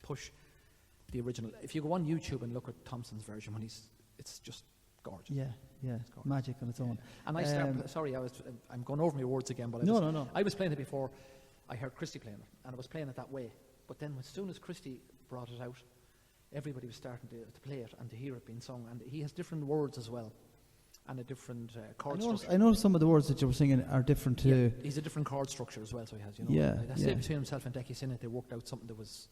push the original. If you go on YouTube and look at Thompson's version, it's just gorgeous. Yeah, it's gorgeous. Magic on its own. And I I'm going over my words again, but no. I was playing it before. I heard Christy playing it, and I was playing it that way. But then as soon as Christy brought it out, everybody was starting to play it and to hear it being sung. And he has different words as well, and a different chord structure. I know some of the words that you were singing are different too. Yeah, he's a different chord structure as well, so he has, I say between himself and Decky Sinnott, they worked out something that was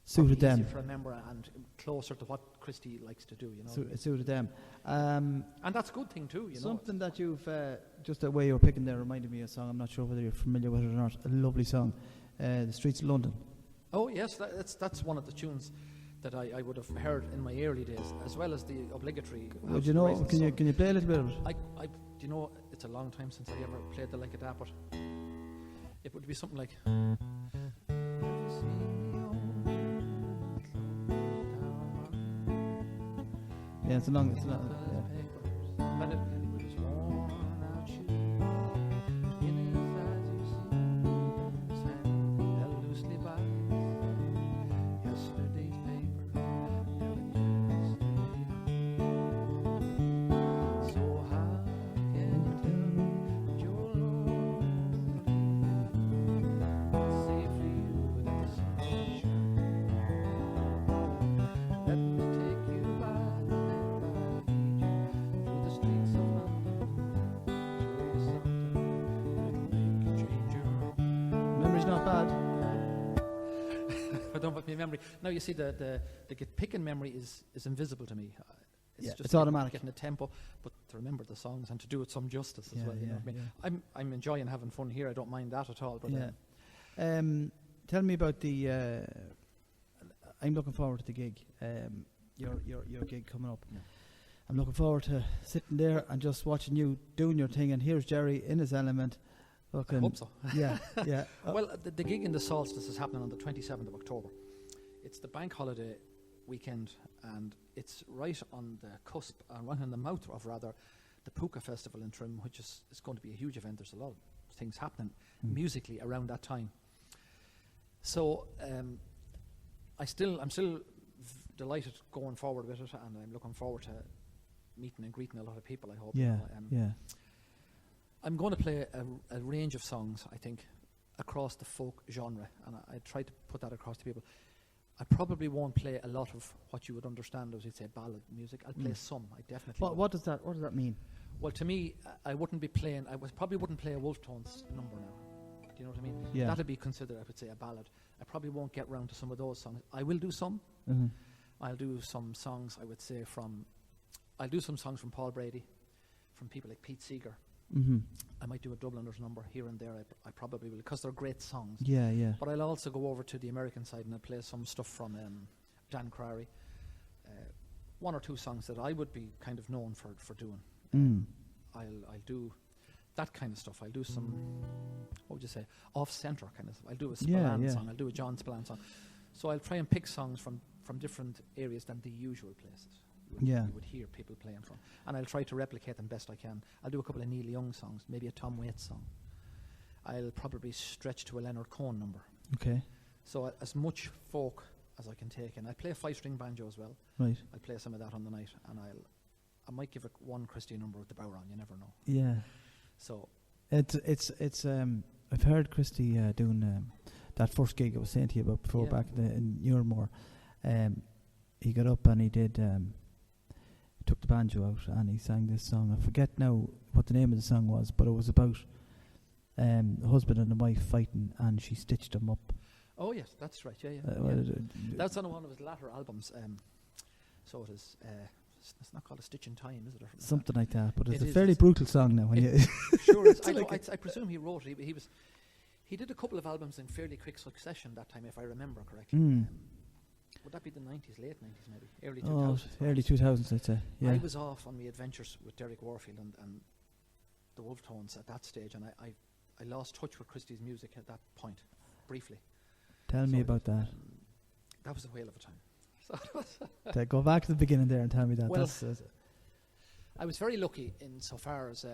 suited them. Easier to remember and closer to what Christy likes to do, It suited them. And that's a good thing too, Something that you've, just the way you were picking there reminded me of a song, I'm not sure whether you're familiar with it or not, a lovely song, The Streets of London. Oh yes, that's one of the tunes that I would have heard in my early days, as well as the obligatory. Would you know? Can you play a little bit of it? It's a long time since I ever played the like of that, but it would be something like. Yeah, it's a long. And it, memory. Now you see the picking memory is invisible to me. It's automatic. Getting a tempo, but to remember the songs and to do it some justice as well. You know what I mean? I'm enjoying having fun here. I don't mind that at all. But tell me about the. I'm looking forward to the gig. Your gig coming up. Yeah. I'm looking forward to sitting there and just watching you doing your thing. And here's Gerry in his element. I hope so. Yeah. Well, the gig in the Solstice is happening on the 27th of October. It's the bank holiday weekend, and it's right on the cusp, right on the mouth of rather, the Puka Festival in Trim, which is going to be a huge event. There's a lot of things happening musically around that time. So I'm still delighted going forward with it, and I'm looking forward to meeting and greeting a lot of people, I hope. Yeah. I'm going to play a range of songs, I think. across the folk genre, and I try to put that across to people. I probably won't play a lot of what you would understand as you'd say ballad music. I'll play some. I definitely. What does that mean? Well, to me, I wouldn't be playing. Probably wouldn't play a Wolf Tones number now. Do you know what I mean? Yeah. That'd be considered, I would say, a ballad. I probably won't get round to some of those songs. I will do some. Mm-hmm. I'll do some songs. I would say I'll do some songs from Paul Brady, from people like Pete Seeger. Mm-hmm. I might do a Dubliners number here and there. I probably will, because they're great songs. Yeah, yeah. But I'll also go over to the American side and I'll play some stuff from Dan Crary. One or two songs that I would be kind of known for doing. I'll do that kind of stuff. I'll do some, what would you say, off-centre kind of stuff. I'll do a Spillane song. I'll do a John Spillane song. So I'll try and pick songs from different areas than the usual places you would hear people playing from. And I'll try to replicate them best I can. I'll do a couple of Neil Young songs, maybe a Tom Waits song. I'll probably stretch to a Leonard Cohen number. Okay. So as much folk as I can take. And I play a 5-string banjo as well. Right. I'll play some of that on the night. And I might give it one Christie number with the bow on, you never know. Yeah. So it's I've heard Christy doing that first gig I was saying to you about before, back in Newmore. He got up and he did took the banjo out and he sang this song. I forget now what the name of the song was, but it was about a husband and a wife fighting, and she stitched them up. Oh yes, that's right. Yeah. That's on one of his latter albums. So it is. It's not called A Stitch in Time, is it? Or something like that. But it's a fairly brutal song now. When you sure is. I presume he wrote it. He did a couple of albums in fairly quick succession that time, if I remember correctly. Would that be the 90s, late 90s maybe? Early 2000s? Early 2000s, I'd say. Yeah. I was off on my adventures with Derek Warfield and the Wolf Tones at that stage, and I lost touch with Christie's music at that point, briefly. Tell me about that. That was a whale of a time. Go back to the beginning there and tell me that. Well, I was very lucky insofar as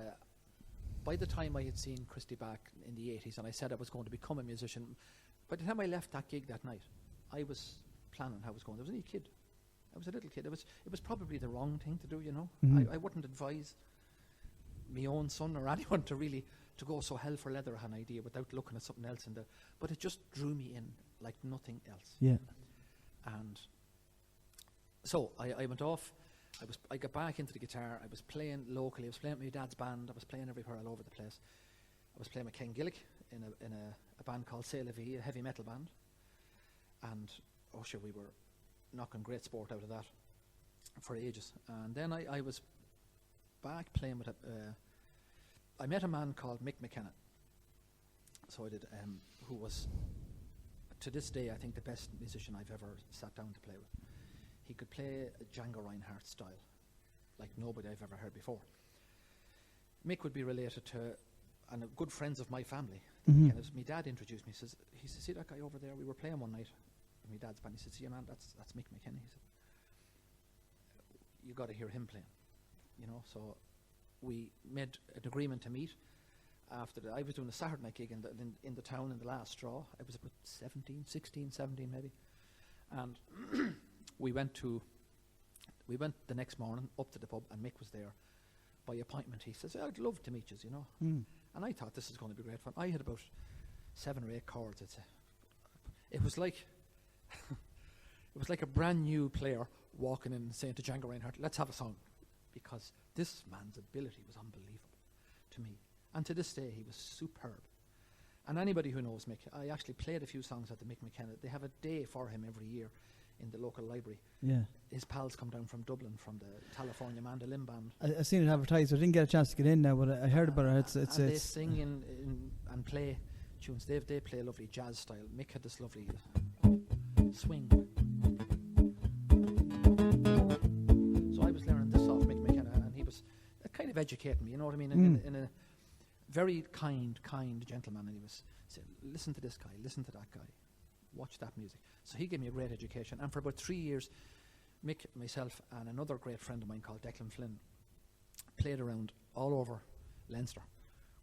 by the time I had seen Christie back in the 80s and I said I was going to become a musician, by the time I left that gig that night, I was planning how I was going. I was only a kid. I was a little kid. It was probably the wrong thing to do, you know. Mm-hmm. I wouldn't advise my own son or anyone to go so hell for leather an idea without looking at something else but it just drew me in like nothing else. Yeah. And so I went off. I got back into the guitar. I was playing locally. I was playing with my dad's band. I was playing everywhere all over the place. I was playing with Ken Gillick in a band called C'est la Vie, a heavy metal band. And we were knocking great sport out of that for ages. And then I was back playing with I met a man called Mick McKenna. So I did, who was, to this day, I think the best musician I've ever sat down to play with. He could play a Django Reinhardt style, like nobody I've ever heard before. Mick would be related to, and good friends of my family. Mm-hmm. And my dad introduced me. He says, see that guy over there? We were playing one night with my dad's band. He said, see, man, that's Mick McKenna. He said, you got to hear him playing, you know. So we made an agreement to meet. After that, I was doing a Saturday night gig in the town in the last straw. I was about 16, 17 maybe, and we went the next morning up to the pub, and Mick was there by appointment. He says, I'd love to meet you, know. And I thought this is going to be great fun. I had about 7 or 8 chords, I'd say. It was like a brand new player walking in and saying to Django Reinhardt, let's have a song, because this man's ability was unbelievable to me. And to this day, he was superb. And anybody who knows Mick, I actually played a few songs at the Mick McKenna. They have a day for him every year in the local library. Yeah. His pals come down from Dublin, from the California Mandolin Band. I've seen it advertised. I didn't get a chance to get in now, but I heard about it. They sing and play tunes. They play a lovely jazz style. Mick had this lovely swing. So I was learning this off Mick McKenna, and he was kind of educating me, you know what I mean, in a very kind gentleman. And he was saying, listen to this guy, listen to that guy, watch that music. So he gave me a great education. And for about 3 years, Mick, myself, and another great friend of mine called Declan Flynn played around all over Leinster.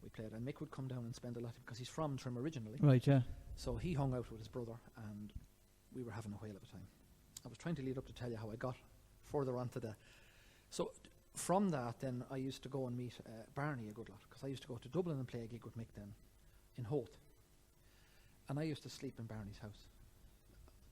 We played, and Mick would come down and spend a lot, because he's from Trim originally. Right, yeah. So he hung out with his brother, and we were having a whale of a time. I was trying to lead up to tell you how I got further on to the... So from that, then, I used to go and meet Barney a good lot, because I used to go to Dublin and play a gig with Mick then in Hoth. And I used to sleep in Barney's house.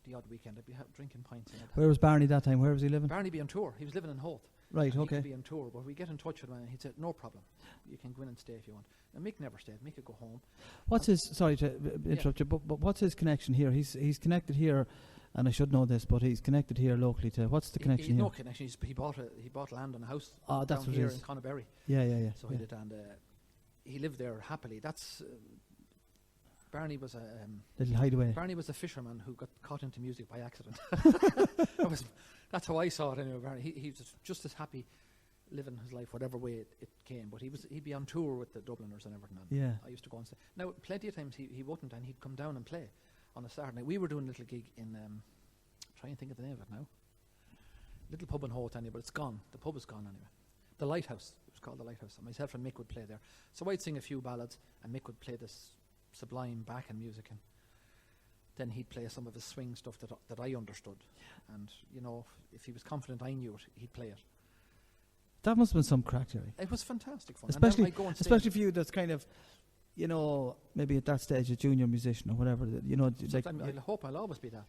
The odd weekend, I'd be drinking pints. Where was Barney that time? Where was he living? Barney be on tour. He was living in Hoth. Right, and okay. He could be on tour, but we get in touch with him and he'd say, no problem. You can go in and stay if you want. And Mick never stayed. Mick could go home. What's his, sorry to interrupt you, but what's his connection here? He's connected here, and I should know this, but he's connected here locally to, what's the connection here? No connection. He bought land and a house that's down here in Connaberry. Yeah. So he did, and he lived there happily. That's... Barney was a little hideaway. Barney was a fisherman who got caught into music by accident. That's how I saw it anyway. Barney, he was just as happy living his life whatever way it came. But he'd be on tour with the Dubliners and everything. And yeah. I used to go and stay. Now, plenty of times he wouldn't, and he'd come down and play on a Saturday night. We were doing a little gig in try and think of the name of it now. Little pub in Hoth anyway, but it's gone. The pub is gone anyway. The Lighthouse. It was called the Lighthouse. And myself and Mick would play there. So I'd sing a few ballads, and Mick would play this sublime backing music, and then he'd play some of his swing stuff that I understood, and you know, if he was confident I knew it, he'd play it. That must have been some crack, Gerry. It was fantastic fun, especially for you. That's kind of, you know, maybe at that stage a junior musician or whatever. You know, like I hope I'll always be that.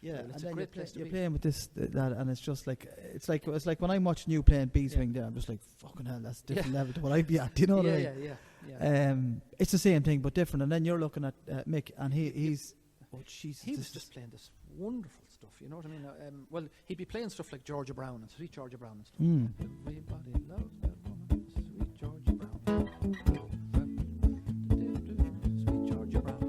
Yeah, and it's a great place to you're be. playing with this, that, and it's just like it's like when I'm watching you playing B-swing there, I'm just like, fucking hell, that's a different level to what I'd be at. Do you know what I mean? Yeah. It's the same thing but different. And then you're looking at Mick, and he's oh Jesus, he was just playing this wonderful stuff. You know what I mean? Well, he'd be playing stuff like Georgia Brown and sweet Georgia Brown and stuff. Everybody loves that woman, sweet Georgia Brown. Sweet Georgia Brown.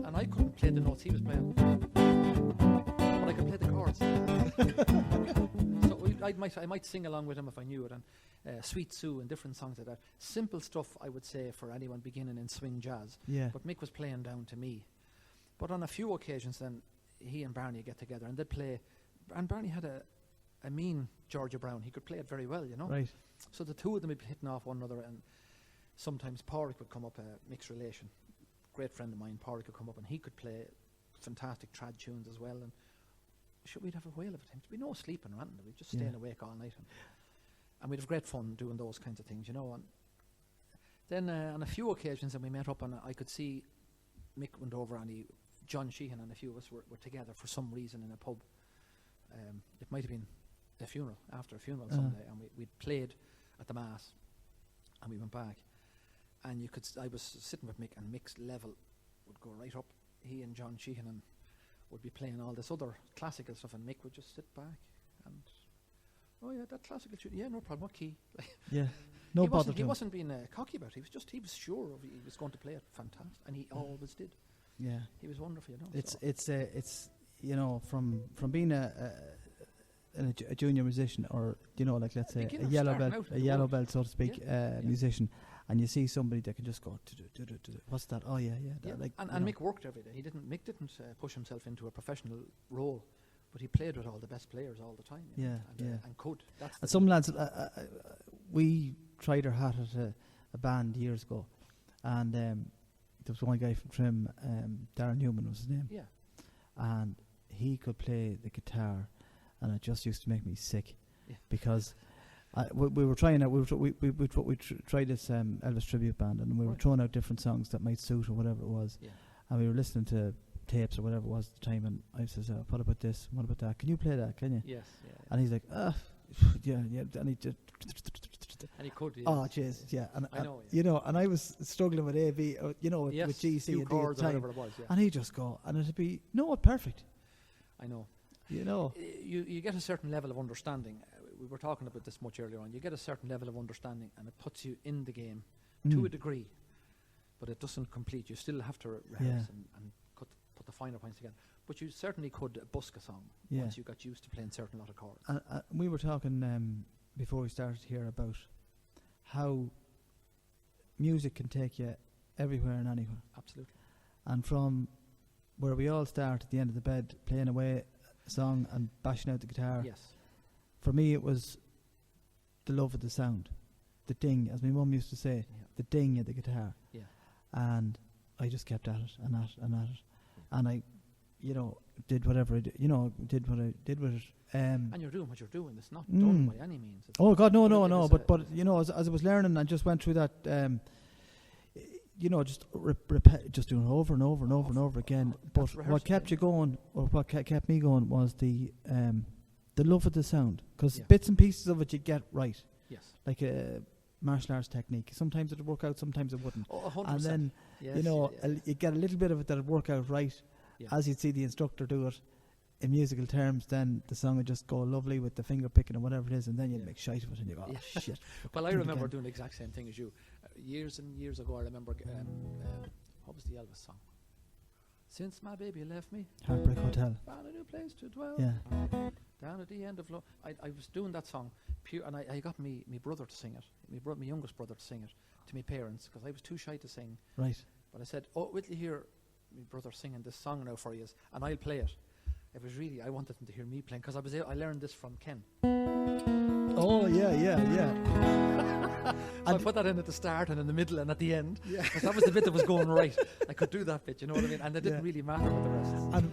And I couldn't play the notes he was playing, but I could play the chords. So I might sing along with him if I knew it, and Sweet Sue and different songs like that. Simple stuff, I would say, for anyone beginning in swing jazz. Yeah. But Mick was playing down to me. But on a few occasions then, he and Barney get together and they'd play. And Barney had a mean Georgia Brown. He could play it very well, you know. Right. So the two of them would be hitting off one another, and sometimes Pádraig would come up, a Mick's relation. Great friend of mine, Pádraig would come up and he could play fantastic trad tunes as well. And we'd have a whale of a time. There'd be no sleeping around. We'd just staying awake all night. And we'd have great fun doing those kinds of things, you know. And then on a few occasions, and we met up, and I could see Mick went over, and John Sheehan and a few of us were together for some reason in a pub. It might have been a funeral, after a funeral someday, and we'd played at the Mass, and we went back. And I was sitting with Mick, and Mick's level would go right up. He and John Sheehan would be playing all this other classical stuff, and Mick would just sit back and, oh yeah, that classical tune, yeah, no problem, what key? Yeah, no bother. He wasn't being cocky about it. He was sure he was going to play it fantastic, and he always did. Yeah, he was wonderful, you know. It's you know, from being a junior musician, or you know, like let's say a yellow belt, so to speak, musician. And you see somebody that can just go, what's that? Oh yeah. Like, and Mick worked every day. Mick didn't push himself into a professional role, but he played with all the best players all the time. And could. And some lads, we tried our hat at a band years ago, and there was one guy from Trim, Darren Newman was his name. Yeah. And he could play the guitar, and it just used to make me sick, because. We were trying out. We tried this Elvis tribute band, and we were throwing out different songs that might suit or whatever it was. Yeah. And we were listening to tapes or whatever it was at the time. And I says, "What about this? What about that? Can you play that? Can you?" Yes. Yeah. And he's like, yeah." And he just. And he could. Yes. Oh, jeez, yeah. And I know. You know, and I was struggling with A, B, you know, with G, C, and D at the time. It was, and he'd just go, and it'd be perfect. I know. You know, you get a certain level of understanding. We were talking about this much earlier on. You get a certain level of understanding, and it puts you in the game to a degree, but it doesn't complete. You still have to rehearse and put the finer points together. But you certainly could busk a song once you got used to playing certain lot of chords. We were talking before we started here about how music can take you everywhere and anywhere. Absolutely. And from where we all start at the end of the bed, playing away a song and bashing out the guitar. Yes. For me, it was the love of the sound, the ding, as my mum used to say, the ding of the guitar. Yeah. And I just kept at it and at it and at it. And I, you know, did whatever I did, you know, did what I did with it. And you're doing what you're doing. It's not done by any means. Oh God, no. But you know, as I was learning and just went through that, just just doing it over and over and over and over again. But what kept you going, or what kept me going, was the love of the sound. Because bits and pieces of it you get right. Yes. Like a martial arts technique. Sometimes it'd work out, sometimes it wouldn't. Oh, 100%. And then, you get a little bit of it that'd work out right as you'd see the instructor do it in musical terms. Then the song would just go lovely with the finger picking or whatever it is, and then you'd make shite of it and you go, oh, shit. Well, I remember doing the exact same thing as you. Years and years ago, I remember, what was the Elvis song? Since my baby left me, Heartbreak Hotel. Found a new place to dwell. Yeah. Down at the end of I was doing that song, and I got me brother to sing it. My youngest brother to sing it to my parents, because I was too shy to sing. Right. But I said, "Oh, will you hear my brother singing this song now for you, and I'll play it." It was really, I wanted them to hear me playing, because I learned this from Ken. Oh yeah. So I put that in at the start and in the middle and at the end, because that was the bit that was going right. I could do that bit, you know what I mean? And it didn't really matter with the rest. And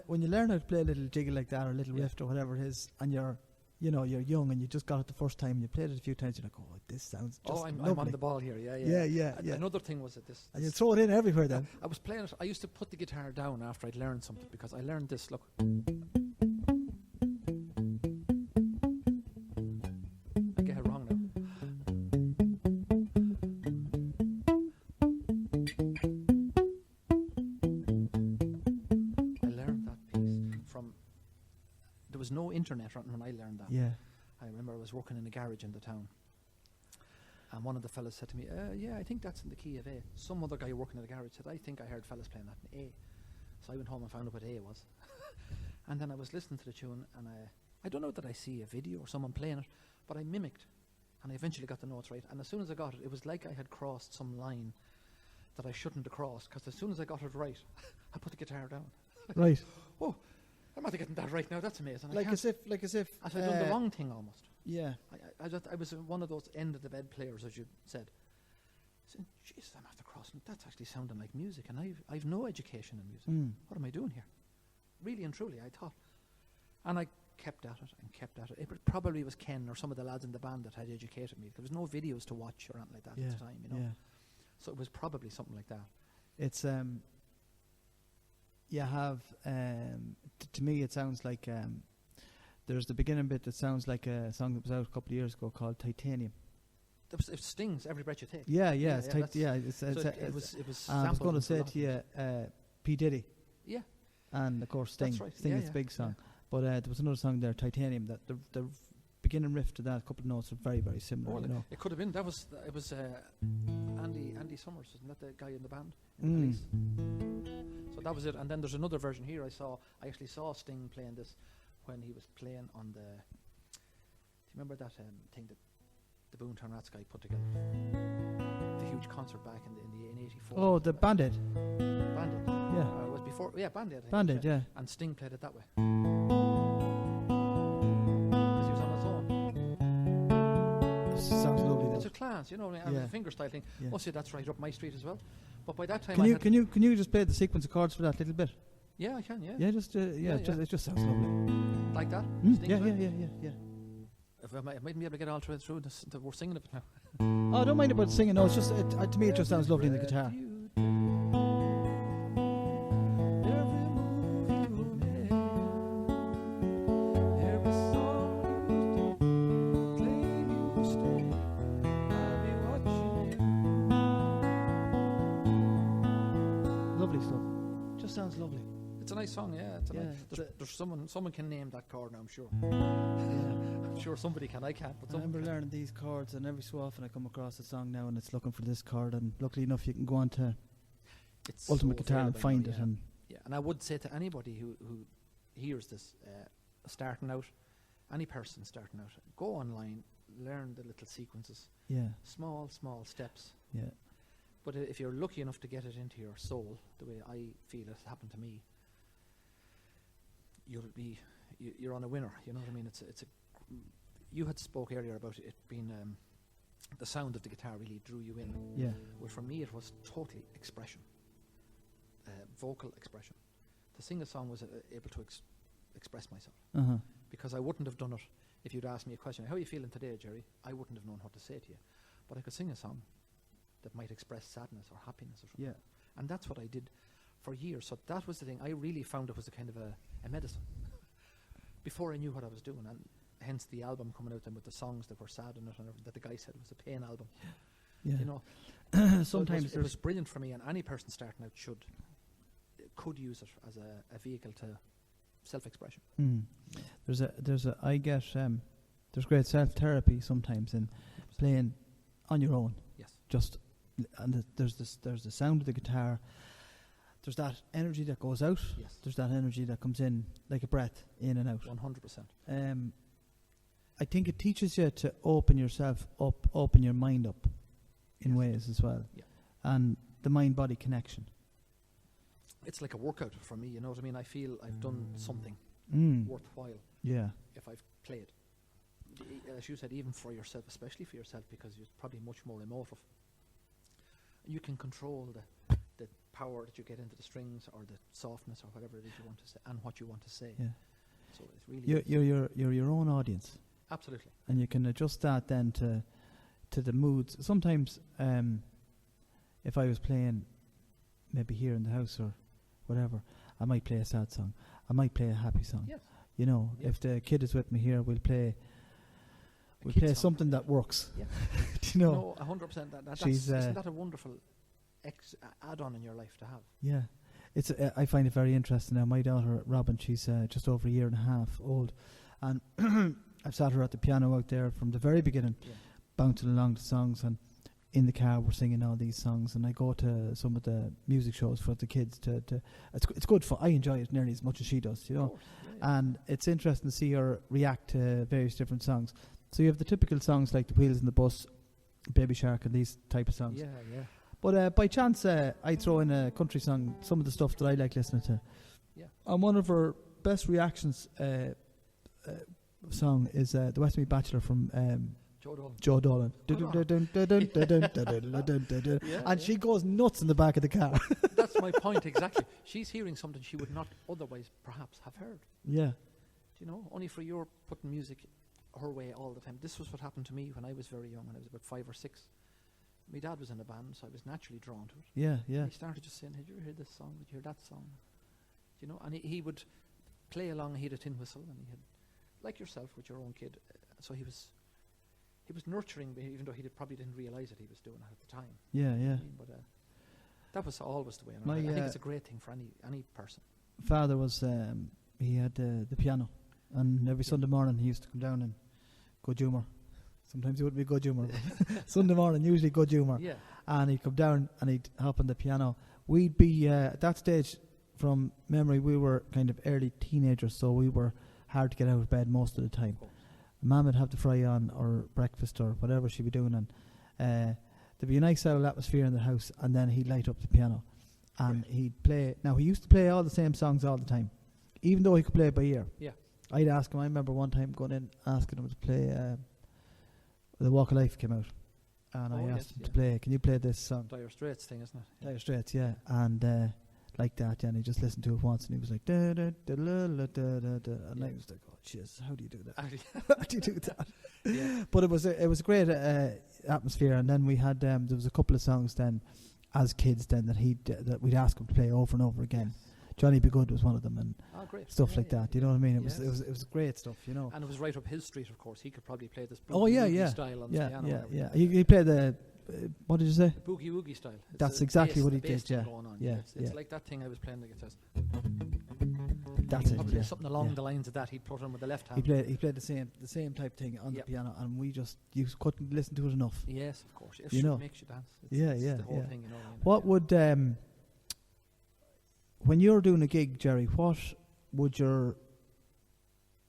when you learn how to play a little jiggle like that, or a little riff or whatever it is, and you're young and you just got it the first time and you played it a few times, you're like, oh, this sounds just I'm lovely. on the ball here, Yeah. Another thing was that this... And you throw it in everywhere then. I was playing it, I used to put the guitar down after I'd learned something, because I learned this, look. I get it wrong now. I learned that piece from... There was no internet when I learned that. Yeah. I remember I was working in a garage in the town, and one of the fellas said to me, I think that's in the key of A. Some other guy working in the garage said, I think I heard fellas playing that in A. So I went home and found out what A was. And then I was listening to the tune, and I don't know that I see a video or someone playing it, but I mimicked, and I eventually got the notes right. And as soon as I got it, it was like I had crossed some line that I shouldn't have crossed, because as soon as I got it right, I put the guitar down. Right. Oh, I'm not getting that right now. That's amazing. Like as if. I'd done the wrong thing almost. Yeah. I was one of those end of the bed players, as you said. Saying, Jesus, I'm after crossing. That's actually sounding like music, and I've no education in music. What am I doing here? Really and truly, I thought. And I kept at it and kept at it. It probably was Ken or some of the lads in the band that had educated me. There was no videos to watch or anything like that at the time, Yeah. So it was probably something like that. It's you have to me it sounds like there's the beginning bit that sounds like a song that was out a couple of years ago called Titanium. It stings every breath you take. Yeah. It was. I was going to say to you, P Diddy. Yeah. And of course Sting. That's right. Sting is a big song. But there was another song there, Titanium, that the beginning riff to that, a couple of notes are very, very similar. It could have been. It was Andy Summers, isn't that the guy in the band? In the Police. So that was it. And then there's another version here. I actually saw Sting playing this when he was playing on the. Do you remember that thing that the Boomtown Rats guy put together? The huge concert back in '84. Oh, the Band-Aid. Band-Aid. Yeah. It was before. Yeah, Band-Aid. Band-Aid, yeah. And Sting played it that way. Because he was on his own. Sounds lovely. It's a class, you know. And the finger style thing. Yeah. Oh, see, that's right up my street as well. But by that time, can you just play the sequence of chords for that little bit? Yeah, I can. Yeah. Yeah, it just sounds lovely. Like that. Yeah. If I mightn't be able to get all through this, we're singing it now. Oh, don't mind about singing. No, it's just to me it just sounds lovely in the guitar. Lovely stuff. Just sounds lovely. It's a nice song, yeah. There's someone can name that chord now, I'm sure. I'm sure somebody can. I can't. But I remember learning these chords, and every so often I come across a song now, and it's looking for this chord. And luckily enough, you can go on to Ultimate Guitar and find it. And I would say to anybody who hears this, starting out, any person starting out, go online, learn the little sequences. Yeah. Small steps. Yeah. But if you're lucky enough to get it into your soul, the way I feel it happened to me, you're on a winner. You know what I mean? You had spoke earlier about it being the sound of the guitar really drew you in. Yeah. Well, for me, it was totally expression, vocal expression. To sing a song was able to express myself, because I wouldn't have done it if you'd asked me a question. How are you feeling today, Gerry? I wouldn't have known what to say to you, but I could sing a song that might express sadness or happiness or something. Yeah. And that's what I did for years. So that was the thing. I really found it was a kind of a medicine before I knew what I was doing. And hence the album coming out then with the songs that were sad in it, and that the guy said it was a pain album. Yeah. You know, sometimes it was brilliant for me, and any person starting out could use it as a vehicle to self-expression. There's great self-therapy sometimes in playing on your own. Yes. And there's the sound of the guitar. There's that energy that goes out. Yes. There's that energy that comes in like a breath, in and out. 100%. I think it teaches you to open yourself up, open your mind up in ways as well. Yeah. And the mind-body connection. It's like a workout for me, you know what I mean? I feel I've done something worthwhile. Yeah. If I've played. As you said, even for yourself, especially for yourself, because you're probably much more emotive. You can control the power that you get into the strings, or the softness, or whatever it is you want to say, and what you want to say. Yeah. So it's really you're your own audience. Absolutely. And you can adjust that then to the moods. Sometimes, if I was playing, maybe here in the house or whatever, I might play a sad song. I might play a happy song. Yes. You know, if the kid is with me here, we'll play something that works. Yeah. Do you know? No, 100%. Isn't that a wonderful add-on in your life to have? Yeah. It's I find it very interesting now. My daughter, Robin, she's just over a year and a half old. And I've sat her at the piano out there from the very beginning, bouncing along the songs. And in the car, we're singing all these songs. And I go to some of the music shows for the kids. It's good fun. I enjoy it nearly as much as she does, you know. And it's interesting to see her react to various different songs. So you have the typical songs like The Wheels in the Bus, Baby Shark, and these type of songs. Yeah. But by chance, I throw in a country song, some of the stuff that I like listening to. Yeah. And one of her best reactions song is The Westmead Bachelor from Joe Dolan. And she goes nuts in the back of the car. That's my point, exactly. She's hearing something she would not otherwise perhaps have heard. Yeah. You know, only for your putting music her way all the time. This was what happened to me when I was very young, when I was about 5 or 6. My dad was in a band, so I was naturally drawn to it. Yeah. He started just saying, "Did you ever hear this song? Did you hear that song?" You know, and he would play along. He had a tin whistle, and he had, like yourself with your own kid. So he was nurturing me, even though he probably didn't realize that he was doing it at the time. Yeah. You know what I mean? But that was always the way. And I think it's a great thing for any person. Father was he had the piano, and every Sunday morning he used to come down and good humour. Sometimes it wouldn't be good humour, but Sunday morning usually good humour. Yeah. And he'd come down and he'd hop on the piano. We'd be at that stage, from memory, we were kind of early teenagers, so we were hard to get out of bed most of the time. Mum would have to fry on or breakfast or whatever she'd be doing, and there'd be a nice little atmosphere in the house, and then he'd light up the piano and he'd play. Now, he used to play all the same songs all the time, even though he could play it by ear. Yeah. I'd ask him. I remember one time going in asking him to play The Walk of Life came out, and I asked him to play, can you play this song? Dire Straits thing, isn't it? Dire Straits, yeah. And like that, and he just listened to it once, and he was like, da da da da da da da, and I was like, oh, jeez, how do you do that? How do you do that? Yeah. But it was a great atmosphere, and then we had there was a couple of songs then, as kids then that we'd ask him to play over and over again. Yes. Johnny Be Good was one of them, and stuff like that. You know what I mean? It was great stuff, you know. And it was right up his street, of course. He could probably play this boogie woogie style on the piano. Yeah. He played the what did you say? The boogie woogie style. That's exactly what he did. Yeah, It's like that thing I was playing. Like it says. That's it. Yeah. Something along the lines of that. He'd put on with the left hand. He played the same type thing on the piano, and you couldn't listen to it enough. Yes, of course. If you know, makes you dance. It's the whole thing, you know. What would when you're doing a gig, Gerry, what would your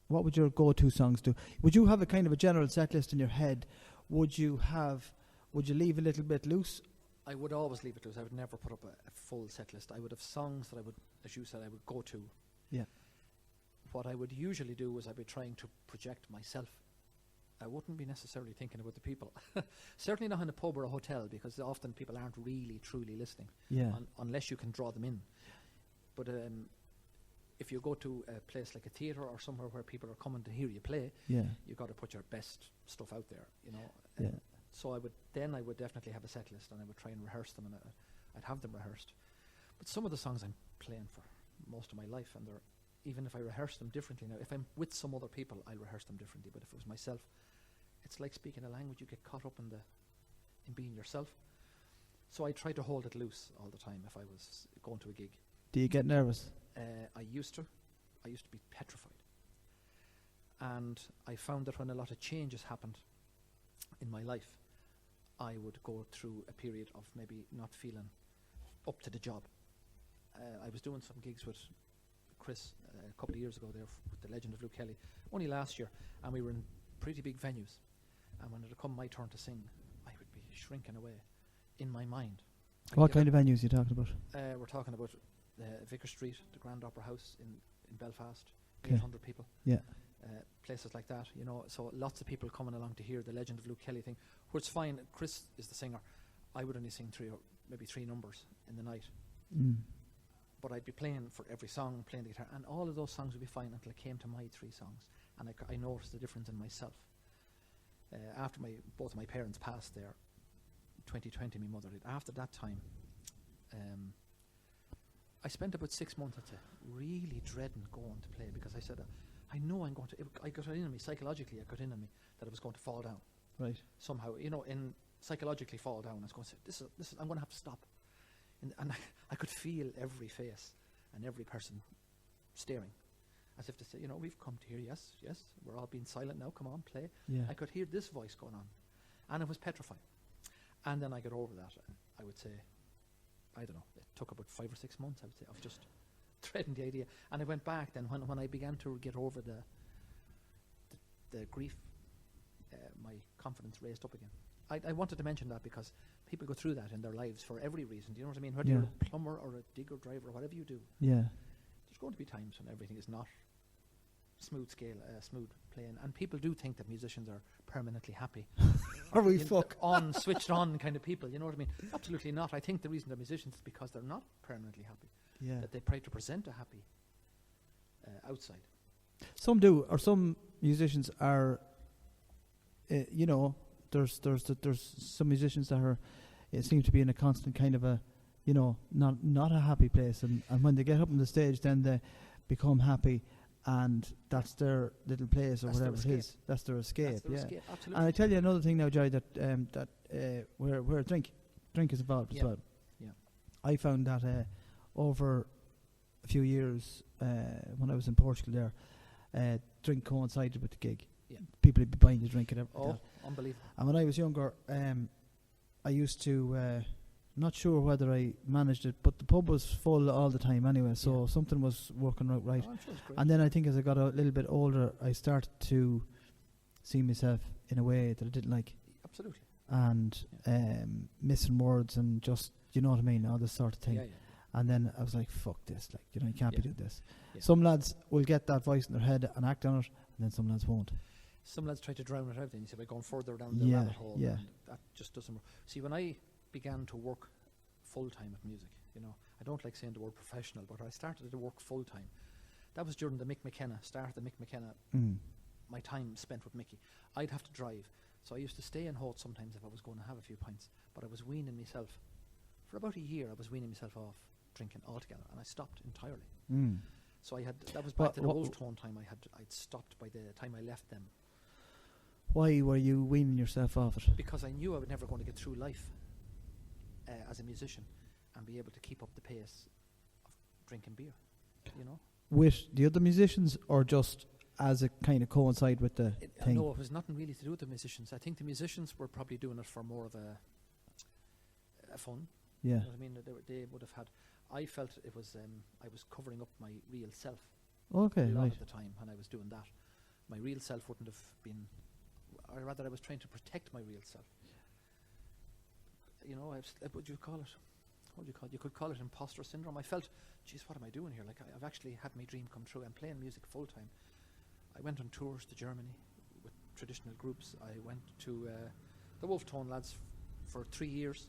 go-to songs do? Would you have a kind of a general set list in your head? Would you leave a little bit loose? I would always leave it loose. I would never put up a full set list. I would have songs that I would, as you said, I would go to. Yeah. What I would usually do is I'd be trying to project myself. I wouldn't be necessarily thinking about the people. Certainly not in a pub or a hotel, because often people aren't really, truly listening. Yeah. Unless you can draw them in. But if you go to a place like a theatre or somewhere where people are coming to hear you play, you've got to put your best stuff out there, you know. So I would definitely have a set list, and I would try and rehearse them, and I'd have them rehearsed. But some of the songs I'm playing for most of my life, and even if I rehearse them differently now, if I'm with some other people, I'll rehearse them differently. But if it was myself, it's like speaking a language. You get caught up in being yourself. So I try to hold it loose all the time if I was going to a gig. Do you get nervous? I used to be petrified. And I found that when a lot of changes happened in my life, I would go through a period of maybe not feeling up to the job. I was doing some gigs with Chris a couple of years ago there with the legend of Luke Kelly, only last year, and we were in pretty big venues. And when it would come my turn to sing, I would be shrinking away in my mind. What kind of venues are you talking about? We're talking about Vicar Street, the Grand Opera House in Belfast, Okay. 800 people. Yeah. Places like that, you know, so lots of people coming along to hear the legend of Luke Kelly thing, which is fine. Chris is the singer. I would only sing maybe three numbers in the night. But I'd be playing for every song, playing the guitar, and all of those songs would be fine until it came to my three songs. And I noticed the difference in myself. After both of my parents passed there, 2020, my mother did. After that time, I spent about 6 months, I'd say, really dreading going to play, because I said, I know I'm going to, I got it in me, psychologically, I got in me that I was going to fall down. Right. Somehow, you know, psychologically fall down. I was going to say, this is I'm going to have to stop. And I could feel every face and every person staring, as if to say, you know, we've come to hear, yes, we're all being silent now, come on, play. Yeah. I could hear this voice going on, and it was petrifying. And then I got over that, I would say, I don't know, it took about 5 or 6 months, I would say, of just dreading the idea. And I went back then, when I began to get over the grief, my confidence raised up again. I wanted to mention that because people go through that in their lives for every reason. Do you know what I mean? Whether you're a plumber or a digger driver or whatever you do, there's going to be times when everything is not smooth playing. And people do think that musicians are permanently happy. Are we switched on kind of people, you know what I mean? Absolutely not. I think the reason they're musicians is because they're not permanently happy. Yeah. That they try to present a happy outside. Some do, or some musicians are, you know, there's some musicians that are, seem to be in a constant kind of a, you know, not a happy place, and when they get up on the stage, then they become happy, and that's their little place, or that's whatever it is. That's their escape. That's their escape, absolutely. And I tell you another thing now, Gerry, that where drink is involved as well. Yeah. I found that over a few years when I was in Portugal there, drink coincided with the gig. Yeah. People would be buying the drink and everything. Oh, unbelievable. And when I was younger, I used to, not sure whether I managed it, but the pub was full all the time anyway, so something was working out right. Oh, I'm sure it's great. And then I think as I got a little bit older, I started to see myself in a way that I didn't like. Absolutely. And missing words and just, you know what I mean, all this sort of thing. Yeah. And then I was like, fuck this, like, you know, you can't be doing this. Yeah. Some lads will get that voice in their head and act on it, and then some lads won't. Some lads try to drown it out, then you see, by going further down the rabbit hole. Yeah. And that just doesn't work. See, when I began to work full-time at music, you know, I don't like saying the word professional, but I started to work full-time. That was during the Mick McKenna, my time spent with Mickey. I'd have to drive, so I used to stay in Holt sometimes if I was going to have a few pints, but I was weaning myself. For about a year, I was weaning myself off drinking altogether, and I stopped entirely. So that was back to the Wolf Tone time. I'd stopped by the time I left them. Why were you weaning yourself off it? Because I knew I was never going to get through life as a musician and be able to keep up the pace of drinking beer, you know. With the other musicians, or just as it kind of coincide with the thing? No, it was nothing really to do with the musicians. I think the musicians were probably doing it for more of a fun. Yeah. You know what I mean? They would have had. I felt it was I was covering up my real self. Okay, a lot right. at the time when I was doing that. My real self wouldn't have been, or rather I was trying to protect my real self. You know, what do you call it? You could call it imposter syndrome. I felt, geez, what am I doing here? Like, I've actually had my dream come true. I'm playing music full time. I went on tours to Germany with traditional groups. I went to the Wolf Tone lads for 3 years.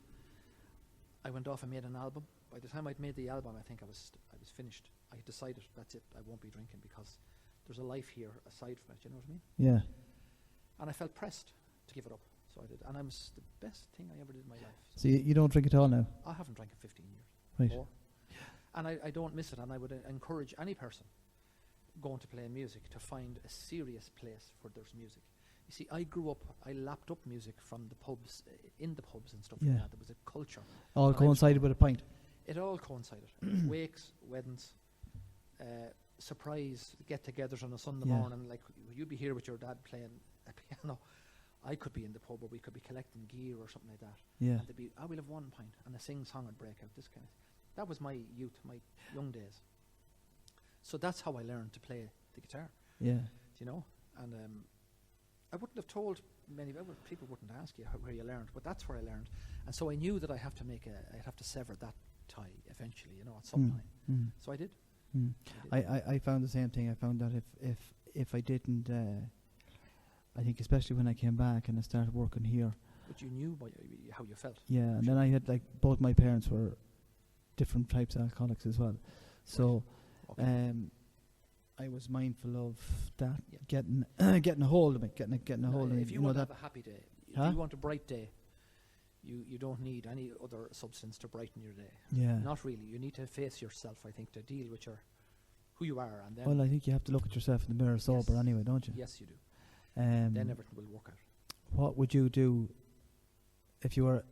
I went off and made an album. By the time I'd made the album, I think I was finished. I had decided, that's it, I won't be drinking, because there's a life here aside from it, you know what I mean? Yeah. And I felt pressed to give it up. So I did, and it was the best thing I ever did in my life. So you don't drink at all now? I haven't drank in 15 years. Right. More. And I don't miss it, and I would encourage any person going to play music to find a serious place for their music. You see, I grew up, I lapped up music from the pubs, in the pubs and stuff like that. There was a culture. All coincided with a pint? It all coincided. Wakes, weddings, surprise get-togethers on a Sunday morning. Like, you'd be here with your dad playing a piano. I could be in the pub, or we could be collecting gear or something like that. Yeah. And they'd be, we'll have one pint, and a sing-song would break out, this kind of. That was my youth, my young days. So that's how I learned to play the guitar. Yeah. You know? And I wouldn't have told many people wouldn't ask you where you learned, but that's where I learned. And so I knew that I'd have to sever that tie eventually, you know, at some time. So I did. I found the same thing. I found that if I didn't, I think especially when I came back and I started working here. But you knew how you felt. Yeah, and then I had, like, both my parents were different types of alcoholics as well. So I was mindful of that, getting a hold of it, getting a hold of it. If you want to have a happy day, if you want a bright day, you don't need any other substance to brighten your day. Yeah. Not really. You need to face yourself, I think, to deal with who you are. And then well, I think you have to look at yourself in the mirror sober anyway, don't you? Yes, you do. Then everything will work out. What would you do if you were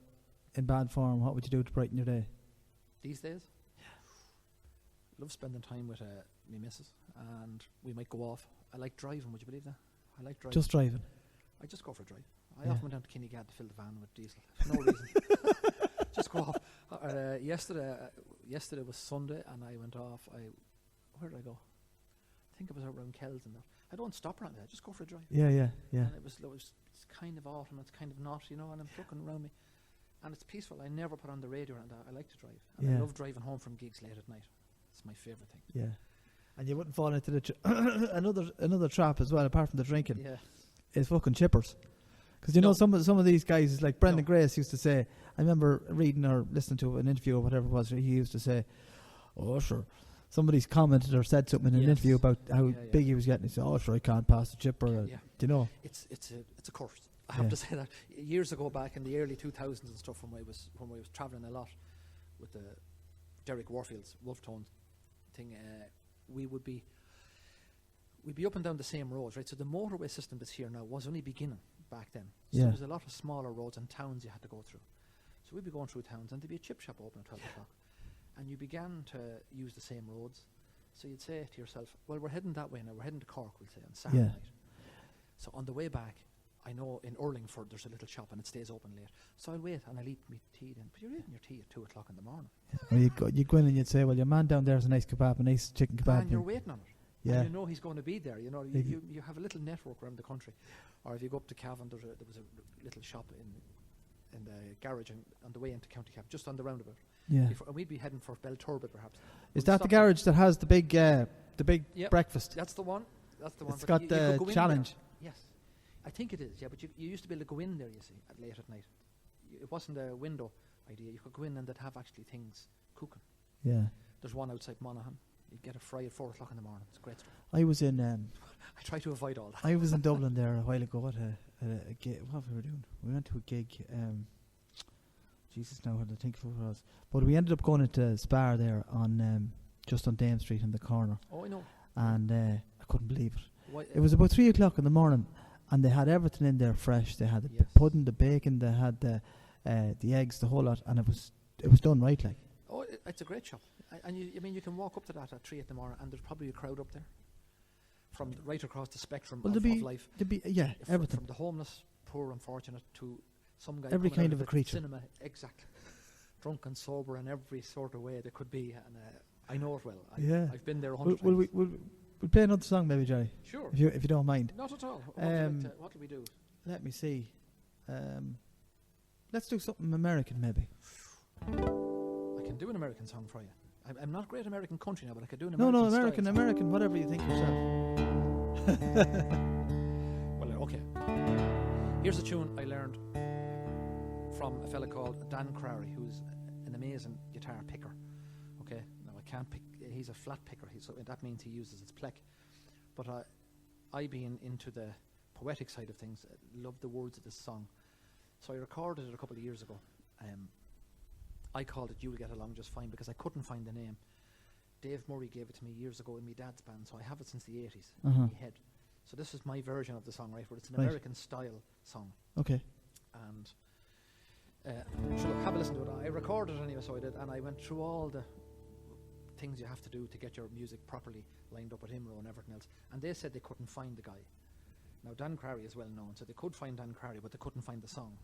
in bad form? What would you do to brighten your day? These days? Love spending time with me missus, and we might go off. I like driving, would you believe that? I like driving. Just driving? I just go for a drive. I often went down to Kinnegad to fill the van with diesel. For no reason. Just go off. Yesterday was Sunday, and I went off. Where did I go? I think it was around Kells and that. I don't stop around there. I just go for a drive. Yeah. And it's kind of autumn. It's kind of not, you know. And I'm looking around me, and it's peaceful. I never put on the radio, and I like to drive. And I love driving home from gigs late at night. It's my favourite thing. Yeah. And you wouldn't fall into the another trap as well, apart from the drinking. Yeah. Is fucking chippers. Because you know some of these guys, like Brendan Grace used to say. I remember reading or listening to an interview or whatever it was. He used to say, "Oh sure." Somebody's commented or said something in an interview about how big he was getting. He said, "Oh sure, I can't pass the chipper." Do you know? It's a curse. I have to say that. Years ago, back in the early 2000s and stuff, when I was travelling a lot with the Derek Warfield's Wolf Tone thing, we'd be up and down the same roads, right? So the motorway system that's here now was only beginning back then. So there was a lot of smaller roads and towns you had to go through. So we'd be going through towns, and there'd be a chip shop open at 12 o'clock. And you began to use the same roads. So you'd say to yourself, well, we're heading that way now. We're heading to Cork, we'll say, on Saturday night. So on the way back, I know in Urlingford there's a little shop and it stays open late. So I'll wait and I'll eat my tea then. But you're eating your tea at 2 o'clock in the morning. Or you'd go in and you'd say, well, your man down there has a nice kebab, a nice chicken kebab. And you're waiting on it. Yeah. And you know he's going to be there. You know, you have a little network around the country. Or if you go up to Cavan, there was a little shop in the garage on the way into County Cavan, just on the roundabout. Yeah. And we'd be heading for Belturbet perhaps. Is that the garage that has the big breakfast? That's the one. It's got the challenge. Yes. I think it is, but you used to be able to go in there, you see, late at night. It wasn't a window idea. You could go in and they'd have actually things cooking. Yeah. There's one outside Monaghan. You get a fry at 4 o'clock in the morning. It's great stuff. I was in... I try to avoid all that. I was in Dublin there a while ago at a gig. What we were doing? We went to a gig... Jesus, now I think of what it was. But we ended up going into Spar there on just on Dame Street in the corner. Oh, I know. And I couldn't believe it. It was about 3 o'clock in the morning, and they had everything in there fresh. They had the pudding, the bacon, they had the eggs, the whole lot, and it was done right, like. Oh, it's a great shop. And you can walk up to that at 3 in the morning, and there's probably a crowd up there from right across the spectrum of life. Everything. From the homeless, poor, unfortunate, to some guy every kind of a creature. Cinema, exactly. Drunk and sober in every sort of way there could be, and I know it well. I've been there 100 times. We'll play another song, maybe, Gerry. Sure. If you don't mind. Not at all. What do we do? Let me see. Let's do something American, maybe. I can do an American song for you. I'm not great American country now, but I could do an American American, whatever you think yourself. Well, okay. Here's a tune I learned from a fella called Dan Crary, who's an amazing guitar picker. Okay, now I can't pick. He's a flat picker, so that means he uses his pleck. But I being into the poetic side of things, love the words of this song. So I recorded it a couple of years ago. I called it "You'll Get Along Just Fine" because I couldn't find the name. Dave Murray gave it to me years ago in my dad's band, so I have it since the 80s in my head. So this is my version of the song, right? But it's an American style song. Okay. And so look, have a listen to it. I recorded it anyway, so I did, and I went through all the things you have to do to get your music properly lined up with IMRO and everything else. And they said they couldn't find the guy. Now Dan Crary is well known, so they could find Dan Crary, but they couldn't find the song.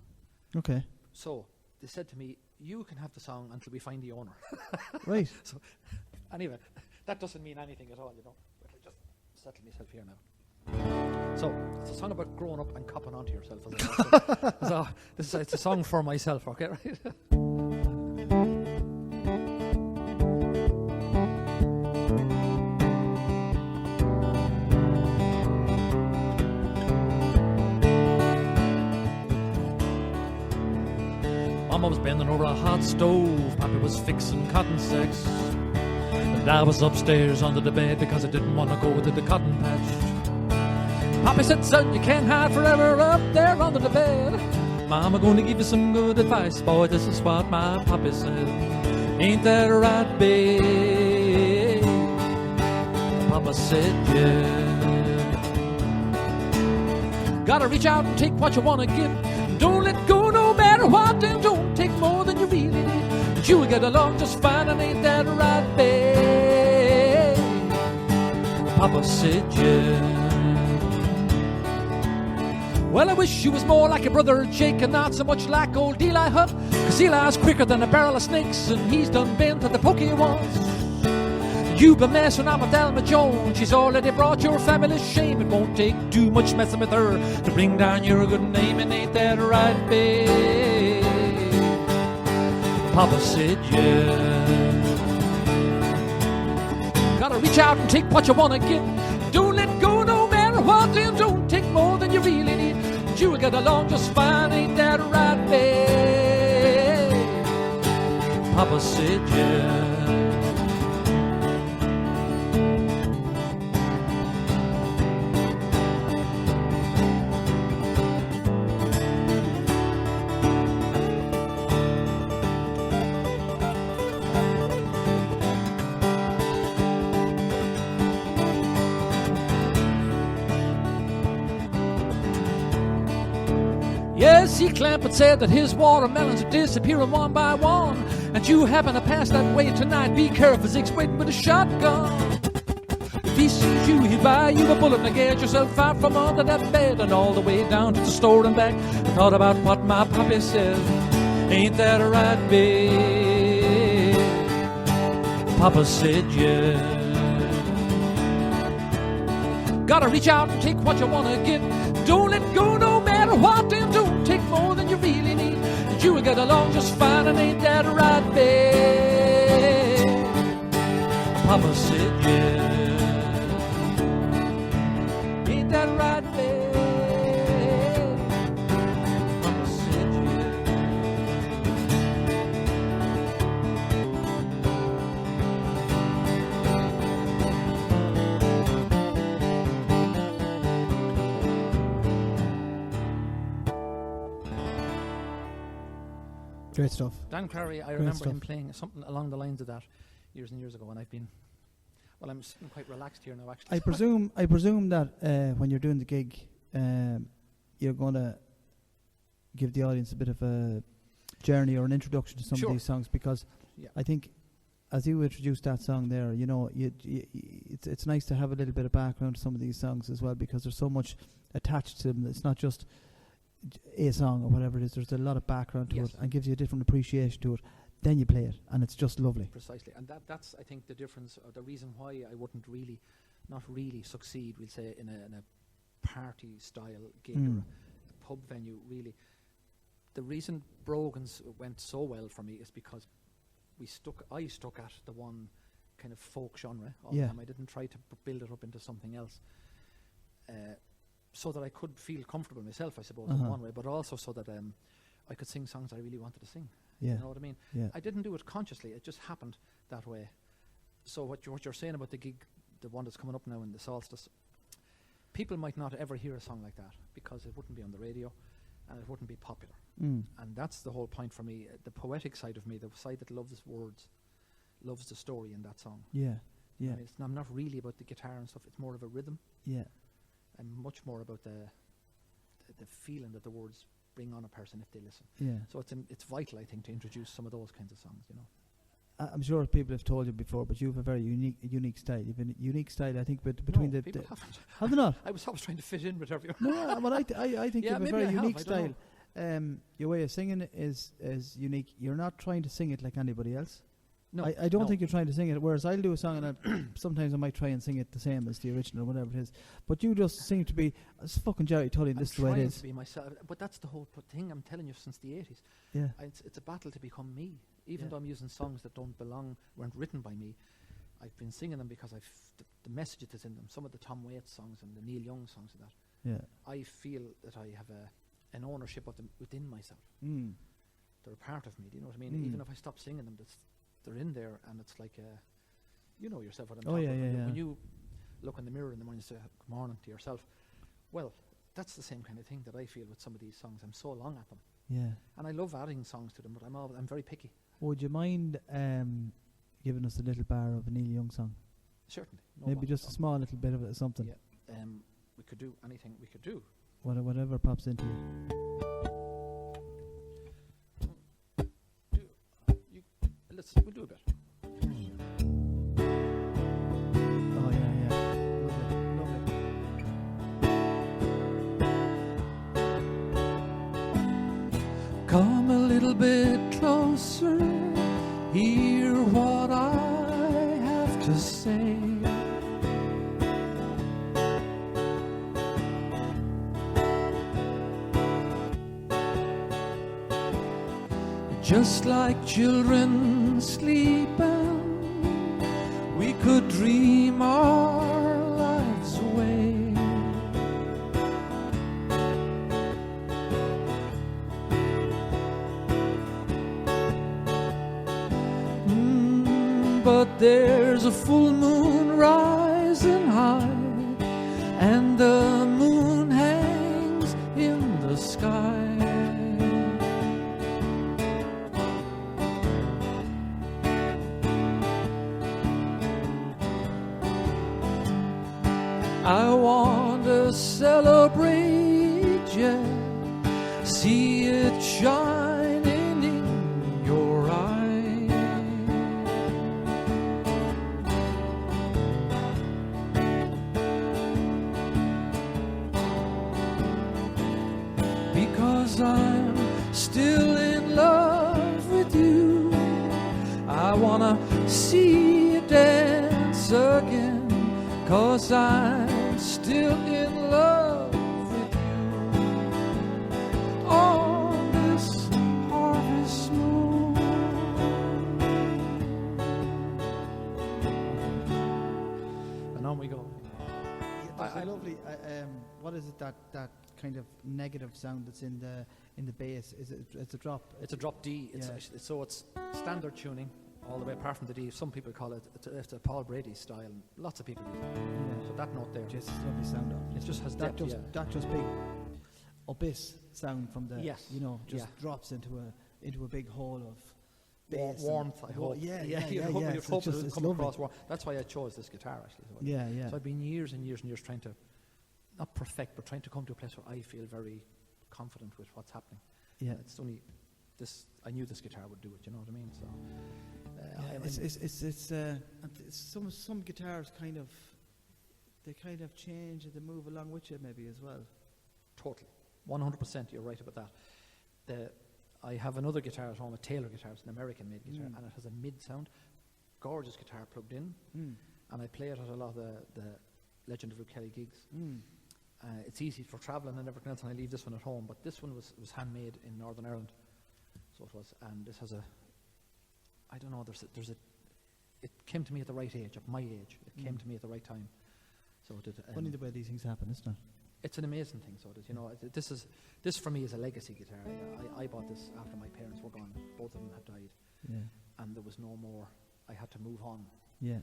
Okay. So they said to me, "You can have the song until we find the owner." Right. So anyway, that doesn't mean anything at all, you know. But I just settle myself here now. So it's a song about growing up and copping onto yourself. So it's a song for myself, okay, right? Mama was bending over a hot stove, Pappy was fixing cotton sacks, and I was upstairs under the bed because I didn't want to go to the cotton patch. Pappy said, "Son, you can't hide forever up there under the bed. Mama gonna give you some good advice, boy, this is what my pappy said. Ain't that right, babe?" Papa said, "Yeah. Gotta reach out and take what you wanna get. Don't let go no matter what, and don't take more than you really need. But you will get along just fine, and ain't that right, babe?" Papa said, "Yeah. Well, I wish you was more like your brother Jake and not so much like old Eli Hutt, 'cause Eli's quicker than a barrel of snakes, and he's done been to the pokey once. You've been messing up with Alma Jones, she's already brought your family shame. It won't take too much messing with her to bring down your good name, and ain't that right, babe?" Papa said, "Yeah. Gotta reach out and take what you wanna get. Don't let go no matter what, and don't take more than you really need. You will get along just fine, ain't that right, babe?" Papa said, "Yeah." Yes, he Clampett said that his watermelons are disappearing one by one, and you happen to pass that way tonight. Be careful, Zig's waiting with a shotgun. If he sees you, he'll buy you a bullet and get yourself out from under that bed and all the way down to the store and back. I thought about what my pappy said. Ain't that right, babe? Papa said, "Yeah. Gotta reach out and take what you wanna get. Don't let go no matter what, and don't take more than you really need. And you will get along just fine, and ain't that right, babe?" Papa said, "Yeah. Ain't that right, babe?" Papa said, "Yeah." Great stuff. Dan Crary, I remember him playing something along the lines of that years and years ago, and I'm sitting quite relaxed here now, actually. I presume that when you're doing the gig, you're going to give the audience a bit of a journey or an introduction to some of these songs, because I think as you introduced that song there, you know, it's nice to have a little bit of background to some of these songs as well, because there's so much attached to them. It's not just a song or whatever it is. There's a lot of background to it, and gives you a different appreciation to it. Then you play it, and it's just lovely. Precisely, and that's, I think, the difference, or the reason why I wouldn't not really succeed, we'll say, in a party-style gig or a pub venue, really. The reason Brogan's went so well for me is because I stuck at the one kind of folk genre all the time. I didn't try to build it up into something else. So that I could feel comfortable myself, I suppose, in one way, but also so that I could sing songs I really wanted to sing. You know what I mean? Yeah. I didn't do it consciously; it just happened that way. So what you're saying about the gig, the one that's coming up now in the Solstice, people might not ever hear a song like that because it wouldn't be on the radio. and it wouldn't be popular. Mm. And that's the whole point for me. The poetic side of me, the side that loves words, loves the story in that song. Yeah, yeah. I mean, I'm not really about the guitar and stuff. It's more of a rhythm. Yeah. I'm much more about the feeling that the words bring on a person if they listen. Yeah. So it's vital, I think, to introduce some of those kinds of songs, you know. I'm sure people have told you before, but you have a very unique style. You've a unique style, I think, between no, the... people haven't. Have they not? I was always trying to fit in with everyone. No, well, I think you have a very unique style. Know. Your way of singing is unique. You're not trying to sing it like anybody else. No, I don't think you're trying to sing it, whereas I'll do a song and sometimes I might try and sing it the same as the original or whatever it is. But you just seem to be, it's fucking Gerry Tully, and this is the way it is. To be myself, but that's the whole thing I'm telling you since the 80s. Yeah. It's a battle to become me. Even though I'm using songs that weren't written by me, I've been singing them because the message that is in them. Some of the Tom Waits songs and the Neil Young songs and that. Yeah. I feel that I have an ownership of them within myself. Mm. They're a part of me. Do you know what I mean? Even if I stop singing them, they're in there, and it's like you know yourself what I'm talking about. Yeah. When you look in the mirror in the morning and say good morning to yourself, well, that's the same kind of thing that I feel with some of these songs. I'm so long at them. Yeah. And I love adding songs to them, but I'm very picky. Would you mind giving us a little bar of a Neil Young song? Certainly. Maybe just a small little bit of it or something. Yeah. We could do anything we could do. Whatever pops into you. We'll do a bit. Oh yeah. Lovely. Come a little bit closer, hear what I have to say. Just like children sleeping, we could dream our lives away. But there's a full moon rising high, and the moon hangs in the sky. I want to celebrate, yeah, see it shining in your eye. Because I'm still in love with you, I wanna see you dance again. 'Cause I'm still in love with you on this harvest moon. And on we go. I lovely. What is it that kind of negative sound that's in the bass? It's a drop? It's a drop D. So it's standard tuning. All the way apart from the D. Some people call it's a Paul Brady style. Lots of people use it. Yeah. So that note there. Just lovely sound on it. It just has that. That just big abyss sound from the, just drops into a big hole of bass. Warmth, I hope. Yeah. It's come across warm. That's why I chose this guitar, actually. So I've been years and years and years trying to, not perfect, but trying to come to a place where I feel very confident with what's happening. Yeah. It's only this. I knew this guitar would do it. You know what I mean? So. Some guitars kind of change and they move along with you maybe as well. Totally, 100%. You're right about that. I have another guitar at home, a Taylor guitar. It's an American-made guitar, and it has a mid sound, gorgeous guitar plugged in, and I play it at a lot of the Legend of Luke Kelly gigs. It's easy for travelling and everything else, and I leave this one at home. But this one was handmade in Northern Ireland, so it was, and this has a. I don't know. It came to me at the right age, at my age. It came to me at the right time. So it did. Funny the way these things happen, isn't it? It's an amazing thing. So it is. You know, this for me is a legacy guitar. I bought this after my parents were gone. Both of them had died. Yeah. And there was no more. I had to move on. Yeah.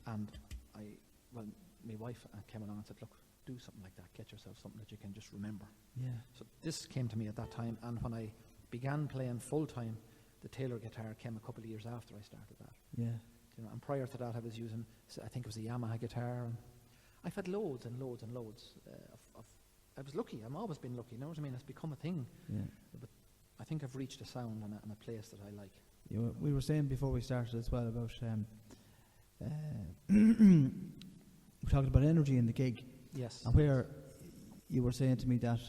And my wife came along and said, "Look, do something like that. Get yourself something that you can just remember. Yeah. So this came to me at that time, and when I began playing full time, the Taylor guitar came a couple of years after I started that. Yeah. You know, and prior to that, I was using, I think it was a Yamaha guitar, and I've had loads and loads and loads of I was lucky. I've always been lucky. You know what I mean? It's become a thing. Yeah. But I think I've reached a sound and a place that I like. We were saying before we started as well about we're talking about energy in the gig. Yes. And where you were saying to me that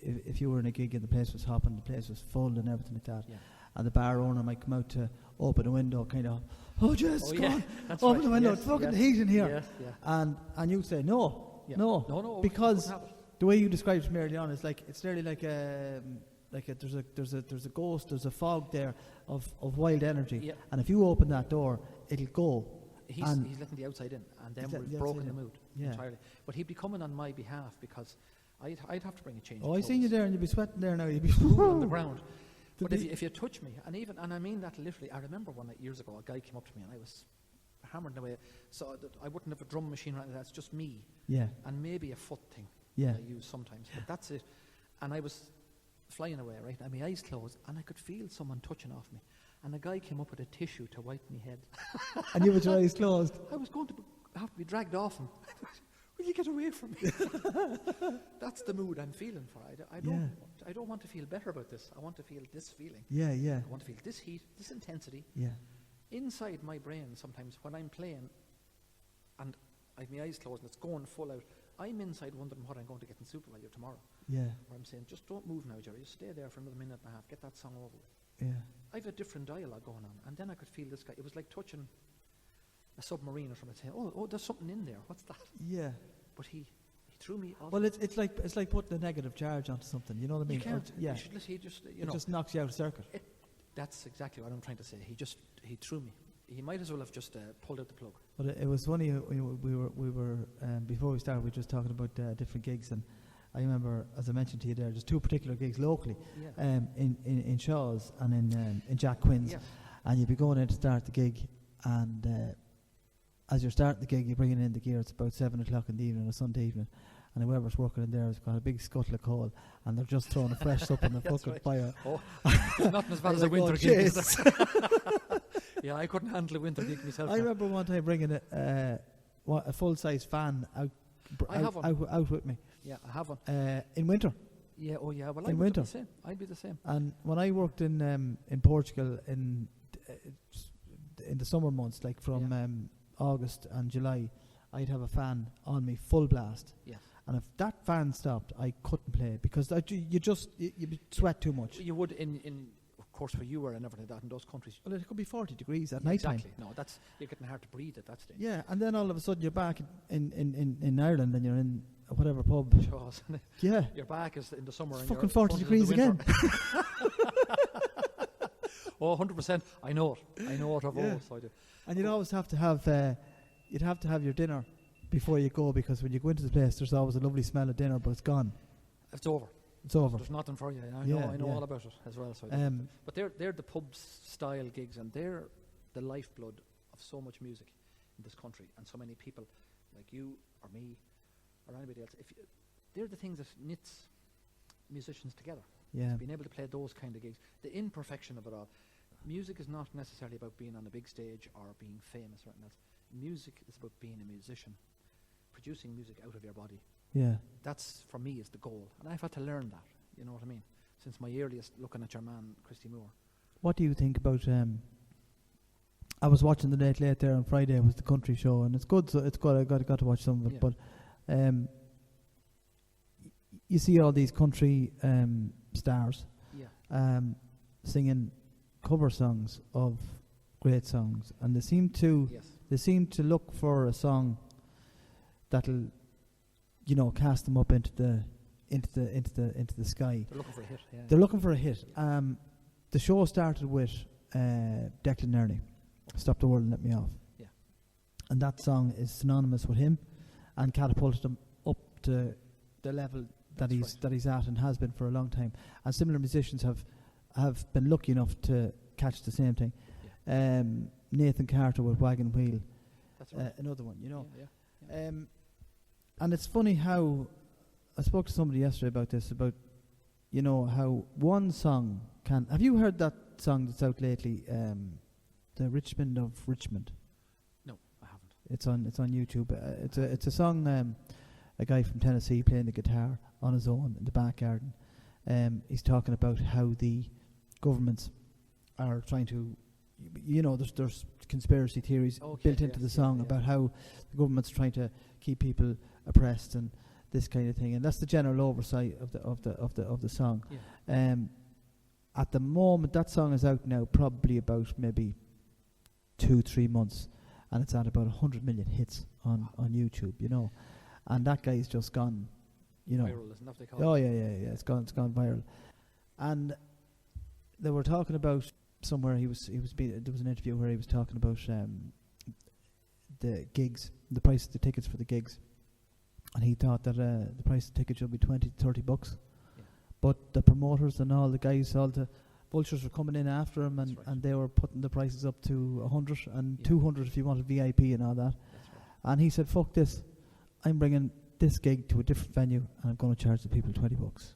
if you were in a gig and the place was hopping, the place was full and everything like that, and the bar owner might come out to open the window, kind of, oh, just go on, open the window, it's fucking heat in here. And you say, no, because the way you described it from early on is like, it's nearly like there's a ghost, there's a fog there of wild energy, and if you open that door, it'll go. He's letting the outside in, and then we've broken the mood entirely. But he'd be coming on my behalf because I'd have to bring a change. Oh, I seen you there, and you'd be sweating there now. You'd be on the ground. But if you touch me, and I mean that literally, I remember one night years ago, a guy came up to me, and I was hammering away, so that I wouldn't have a drum machine or anything. That's just me. Yeah. And maybe a foot thing. Yeah. I use sometimes, but that's it. And I was flying away, right? And my eyes closed, and I could feel someone touching off me. And a guy came up with a tissue to wipe my head. And you with your eyes closed? I was going to have to be dragged off him. Will you get away from me? That's the mood I'm feeling for. I don't want to feel better about this. I want to feel this feeling. Yeah, yeah. I want to feel this heat, this intensity. Yeah. Inside my brain, sometimes when I'm playing, and I have my eyes closed and it's going full out, I'm inside wondering what I'm going to get in supervisor tomorrow. Yeah. Where I'm saying, just don't move now, Gerry. Just stay there for another minute and a half. Get that song over with. Yeah. I've a different dialogue going on, and then I could feel this guy. It was like touching a submarine or something, saying, "Oh, there's something in there. What's that?" Yeah. But he threw me off. Well, it's like putting a negative charge onto something. You know what I mean? You can't. Yeah. He just it just knocks you out of circuit. That's exactly what I'm trying to say. He threw me. He might as well have just pulled out the plug. But it was funny. We were before we started. We were just talking about different gigs, and I remember, as I mentioned to you there, there's two particular gigs locally, in Shaw's and in Jack Quinn's, and you'd be going in to start the gig, and as you're starting the gig, you're bringing in the gear. It's about 7 o'clock in the evening, on a Sunday evening, and whoever's working in there has got a big scuttle of coal, and they're just throwing a fresh sup on the fucking fire. Oh, nothing as bad as a winter gig. Is there? Yeah, I couldn't handle a winter gig myself. I remember one time bringing a full-size fan out with me. Yeah, I have one. In winter. Yeah, oh yeah. Well, in winter. I'd be the same. And when I worked in Portugal in the summer months, like from August and July, I'd have a fan on me full blast. Yeah. And if that fan stopped, I couldn't play because you sweat too much. You would of course, where you were and everything like that in those countries. Well, it could be 40 degrees at night time. Exactly. No, you're getting hard to breathe at that stage. Yeah, and then all of a sudden you're back in Ireland and you're in whatever pub. Yeah. Your back is in the summer. It's and fucking 40 degrees again. Oh, 100%. I know it of all. So I do. And you'd always have to have your dinner before you go, because when you go into the place, there's always a lovely smell of dinner, but it's gone. It's over. It's over. There's nothing for you. I know all about it as well. So but they're the pub style gigs, and they're the lifeblood of so much music in this country, and so many people like you or me or anybody else. They're the things that knits musicians together. Yeah. Being able to play those kind of gigs, the imperfection of it all. Music is not necessarily about being on a big stage or being famous or anything else. Music is about being a musician, producing music out of your body. Yeah. That's, for me, is the goal. And I've had to learn that, you know what I mean? Since my earliest looking at your man, Christy Moore. What do you think about, I was watching the Late there on Friday. It was the country show, and it's good, so it's good. I got to watch some of it. But you see all these country stars singing cover songs of great songs, and they seem to look for a song that'll, cast them up into the sky. They're looking for a hit. Yeah. They're looking for a hit. The show started with Declan Early, "Stop the World and Let Me Off." Yeah. And that song is synonymous with him, and catapulted him up to the level that he's at and has been for a long time. And similar musicians have been lucky enough to catch the same thing. Yeah. Nathan Carter with "Wagon Wheel," that's right. Another one. And it's funny how I spoke to somebody yesterday about this, about, you know, how one song can... Have you heard that song that's out lately, The Richmond of Richmond? No, I haven't. It's on YouTube. It's a song, a guy from Tennessee playing the guitar on his own in the back garden. He's talking about how the governments are trying to... You know, there's conspiracy theories built into the song about how the government's trying to keep people oppressed and this kind of thing, and that's the general oversight of the song. Yeah. At the moment, that song is out now, probably about maybe 2-3 months, and it's at about 100 million hits on YouTube. You know, and that guy's just gone. You know, viral, isn't that what they call it? Yeah. It's gone viral, and they were talking about. Somewhere there was an interview where he was talking about the gigs, the price of the tickets for the gigs, and he thought that the price of the ticket should be $20-30. Yeah. But the promoters and all the guys, all the vultures were coming in after him, and they were putting the prices up to 100 and 200 if you wanted VIP and all that. Right. And he said, "Fuck this! I'm bringing this gig to a different venue, and I'm going to charge the people $20."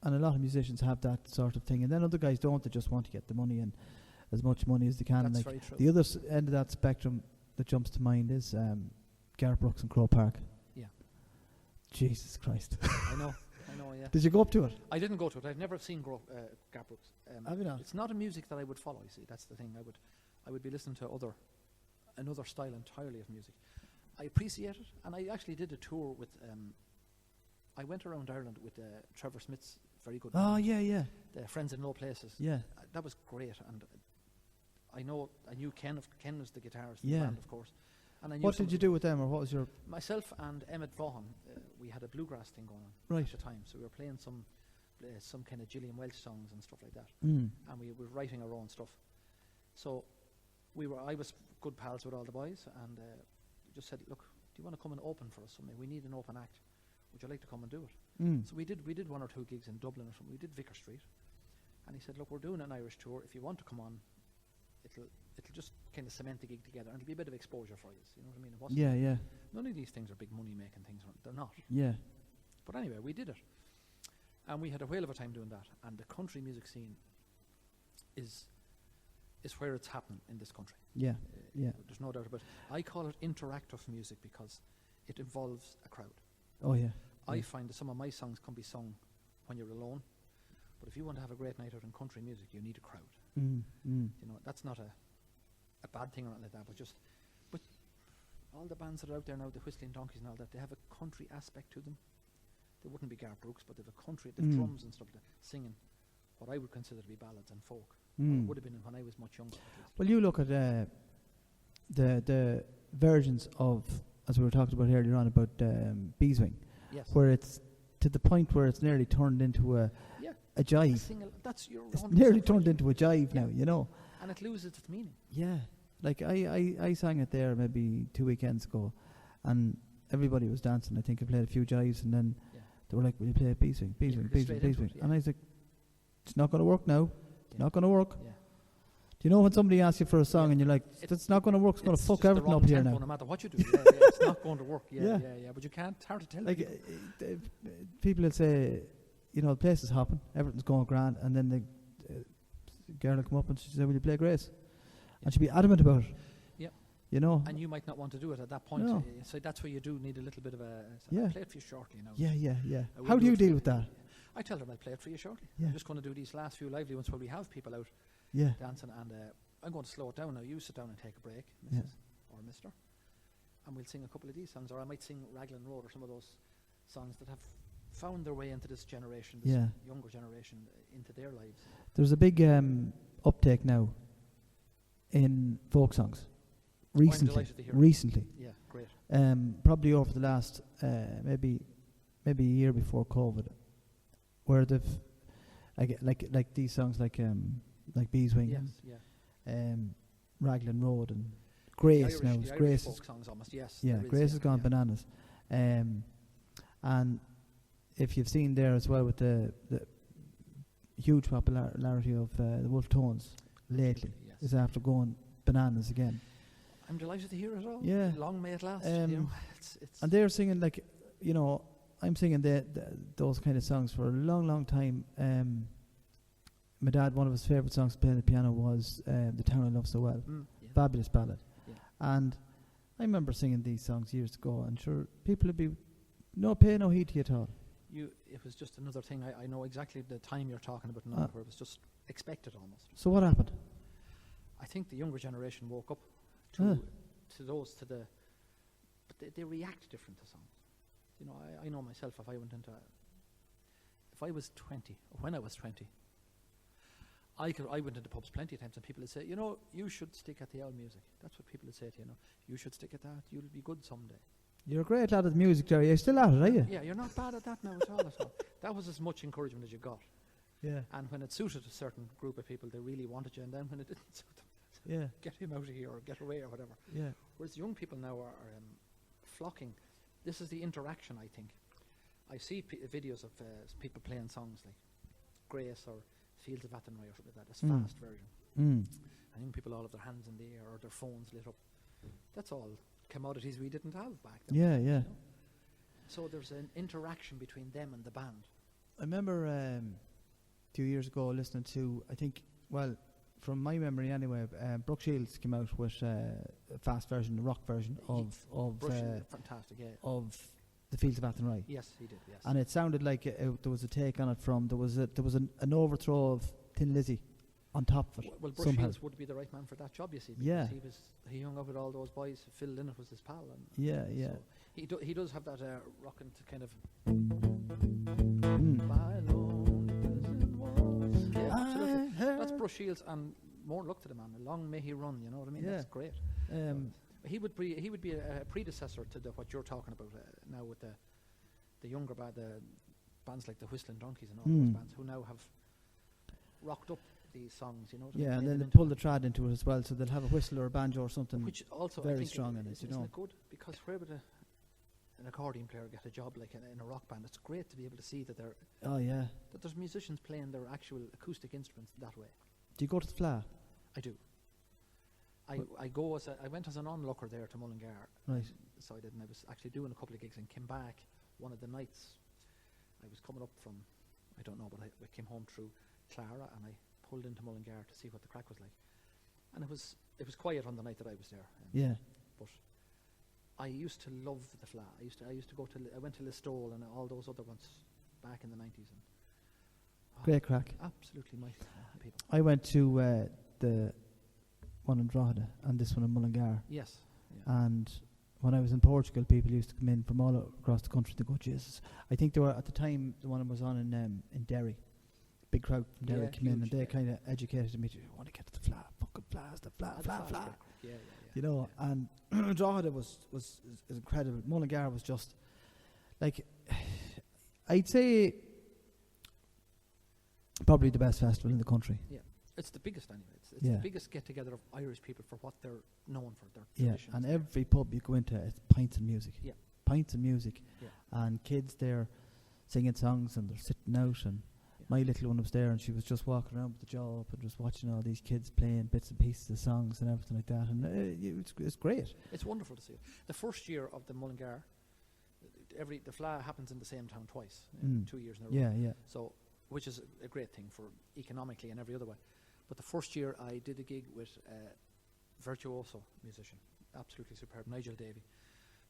And a lot of musicians have that sort of thing, and then other guys don't. They just want to get the money and as much money as they can. That's like very true. The other end of that spectrum that jumps to mind is Garth Brooks and Croke Park. Yeah. Jesus Christ. I know. Yeah. Did you go up to it? I didn't go to it. I've never seen Garth Brooks. Have you not? It's not a music that I would follow. You see, that's the thing. I would be listening to another style entirely of music. I appreciate it, and I actually did a tour with. I went around Ireland with Trevor Smith's very good band. Yeah. The Friends in Low Places. Yeah. That was great, and I knew Ken was the guitarist in the band, of course. And I knew what did you do with them, or what was your... Myself and Emmett Vaughan, we had a bluegrass thing going on at the time, so we were playing some kind of Gillian Welch songs and stuff like that, and we were writing our own stuff. So I was good pals with all the boys, and we just said, "Look, do you want to come and open for us someday? We need an open act. Would you like to come and do it?" So we did 1 or 2 gigs in Dublin or something. We did Vicar Street, and he said, "Look, we're doing an Irish tour. If you want to come on, it'll just kind of cement the gig together, and it'll be a bit of exposure for you." You know what I mean? It wasn't Yeah. None of these things are big money making things. They're not. Yeah. But anyway, we did it, and we had a whale of a time doing that. And the country music scene is where it's happening in this country. Yeah. There's no doubt about it. I call it interactive music because it involves a crowd. Oh yeah. I find that some of my songs can be sung when you're alone, but if you want to have a great night out in country music, you need a crowd. You know, that's not a bad thing or anything like that, but all the bands that are out there now, the Whistling Donkeys and all that, they have a country aspect to them. They wouldn't be Garth Brooks, but they have a country, the drums and stuff, singing what I would consider to be ballads and folk. It would have been when I was much younger. Well, you look at the versions of, as we were talking about earlier on, about Beeswing, where it's to the point where it's nearly turned into a jive. It's nearly turned into a jive now, you know. And it loses its meaning. Yeah. Like I sang it there maybe 2 weekends ago, and everybody was dancing. I think I played a few jives, and then they were like, "Will you play Beeswing?" And I was like, "It's not going to work now. It's not going to work." Yeah. Do you know when somebody asks you for a song and you're like, "That's not going to work. It's going to fuck everything up here now." No matter what you do, it's not going to work. Yeah. But you can't. It's hard to tell. Like people will say, you know, the place is hopping, everything's going grand, and then the girl will come up and she say, "Will you play Grace?" And she'll be adamant about it. Yeah. You know. And you might not want to do it at that point. No. So that's where you do need a little bit of a. I'll play it for you shortly now. Yeah. How do you deal with that? I tell them I'll play it for you shortly. Yeah. I'm just going to do these last few lively ones where we have people out dancing, and I'm going to slow it down now. You sit down and take a break, Mrs. or Mr. And we'll sing a couple of these songs, or I might sing Raglan Road or some of those songs that have found their way into this generation, this younger generation, into their lives. There's a big uptake now in folk songs. Recently. Yeah, great. Probably over the last maybe a year before COVID, where they've like these songs like Beeswing, Raglan Road, and Grace now. Grace folk songs almost, Grace has gone bananas, and if you've seen there as well with the huge popularity of the Wolf Tones lately, is after going bananas again. I'm delighted to hear it all. Yeah. Long may it last. You know, it's and they're singing like, you know, I'm singing those kind of songs for a long, long time. My dad, one of his favourite songs playing the piano was The Town I Love So Well. Fabulous ballad. Yeah. And I remember singing these songs years ago, and sure, people would be pay no heed to you at all. It was just another thing. I know exactly the time you're talking about now, where it was just expected almost. So what happened? I think the younger generation woke up to but they react different to songs. You know, I know myself, if I was 20, or when I was 20, I went into pubs plenty of times and people would say, you know, you should stick at the old music. That's what people would say to you, know. You should stick at that, you'll be good someday. You're a great lad at music, Gerry. You're still at it, are you? Yeah, you're not bad at that now at all. That was as much encouragement as you got. Yeah. And when it suited a certain group of people, they really wanted you, and then when it didn't suit them, get him out of here or get away or whatever. Yeah. Whereas young people now are flocking. This is the interaction, I think. I see videos of people playing songs like Grace or Fields of Athenry or something like that, this fast version. And young people all have their hands in the air or their phones lit up. That's all commodities we didn't have back then. Yeah. You know? So there's an interaction between them and the band. I remember a few years ago listening to, I think, well, from my memory anyway, Brooke Shields came out with a fast version, a rock version of fantastic, yeah. of The Fields of Athenry. Yes, he did. Yes, and it sounded like there was a take on it from there was an overthrow of Thin Lizzy on top of it. Well, Brooke Shields would be the right man for that job, you see. Yeah, he hung up with all those boys. Phil Lynott was his pal. And yeah. So he does have that rocking to kind of. Yeah, absolutely. That's Brooke Shields, and more luck to the man. Long may he run. You know what I mean? Yeah. That's great. He would be a predecessor to what you're talking about now with the younger the bands like the Whistling Donkeys and all those bands who now have rocked up these songs. You know. What I mean? And then they pull the trad into it as well, so they'll have a whistle or a banjo or something. Which also very I think strong in it. You know, isn't it good? Because where would an accordion player get a job like in a rock band? It's great to be able to see that that there's musicians playing their actual acoustic instruments that way. Do you go to the Fla? I do. I went as an onlooker there to Mullingar. Right. So I did, and I was actually doing a couple of gigs and came back one of the nights. I was coming up from, I don't know, but I came home through Clara and I pulled into Mullingar to see what the crack was like. And it was quiet on the night that I was there. Yeah. But I used to love the Fla. I went to Listowel and all those other ones back in the 90s. And great crack. Absolutely mighty people. I went to the one in Drogheda and this one in Mullingar. Yes. Yeah. And when I was in Portugal, people used to come in from all across the country to go, Jesus. I think they were, at the time, the one was on in Derry. Big crowd from Derry came in and they kind of educated me to, I want to get to the Fla, fucking Fla's the Fla. Yeah. You know, and Drogheda was incredible. Mullingar was just, like, I'd say probably the best festival in the country. Yeah. It's the biggest anyway. It's the biggest get-together of Irish people for what they're known for, their traditions. And every pub you go into, it's pints and music. Yeah. Pints and music. Yeah. And kids there singing songs and they're sitting out. And my little one was there and she was just walking around with the jaw up and just watching all these kids playing bits and pieces of songs and everything like that. And it's great. It's wonderful to see it. The first year of the Mullingar, the Fla happens in the same town twice, 2 years in a row. Yeah. So, which is a great thing for economically and every other way. But the first year I did a gig with a virtuoso musician, absolutely superb, Nigel Davey.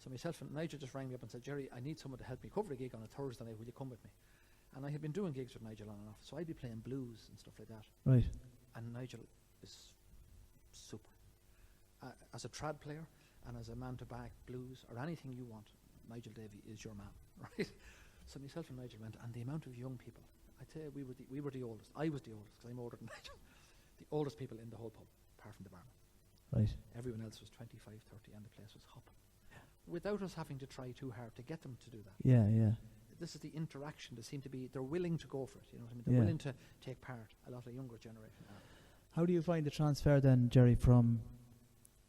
So myself and Nigel just rang me up and said, Gerry, I need someone to help me cover a gig on a Thursday night, will you come with me? And I had been doing gigs with Nigel on and off, so I'd be playing blues and stuff like that. Right. And Nigel is super. As a trad player and as a man to back blues or anything you want, Nigel Davey is your man, right? So myself and Nigel went, and the amount of young people, I'd say we were the oldest. I was the oldest because I'm older than Nigel. The oldest people in the whole pub, apart from the barman. Right. Everyone else was 25, 30, and the place was hopping. Without us having to try too hard to get them to do that. Yeah. This is the interaction. They're willing to go for it. You know what I mean? They're willing to take part. A lot of younger generation are. How do you find the transfer then, Gerry, from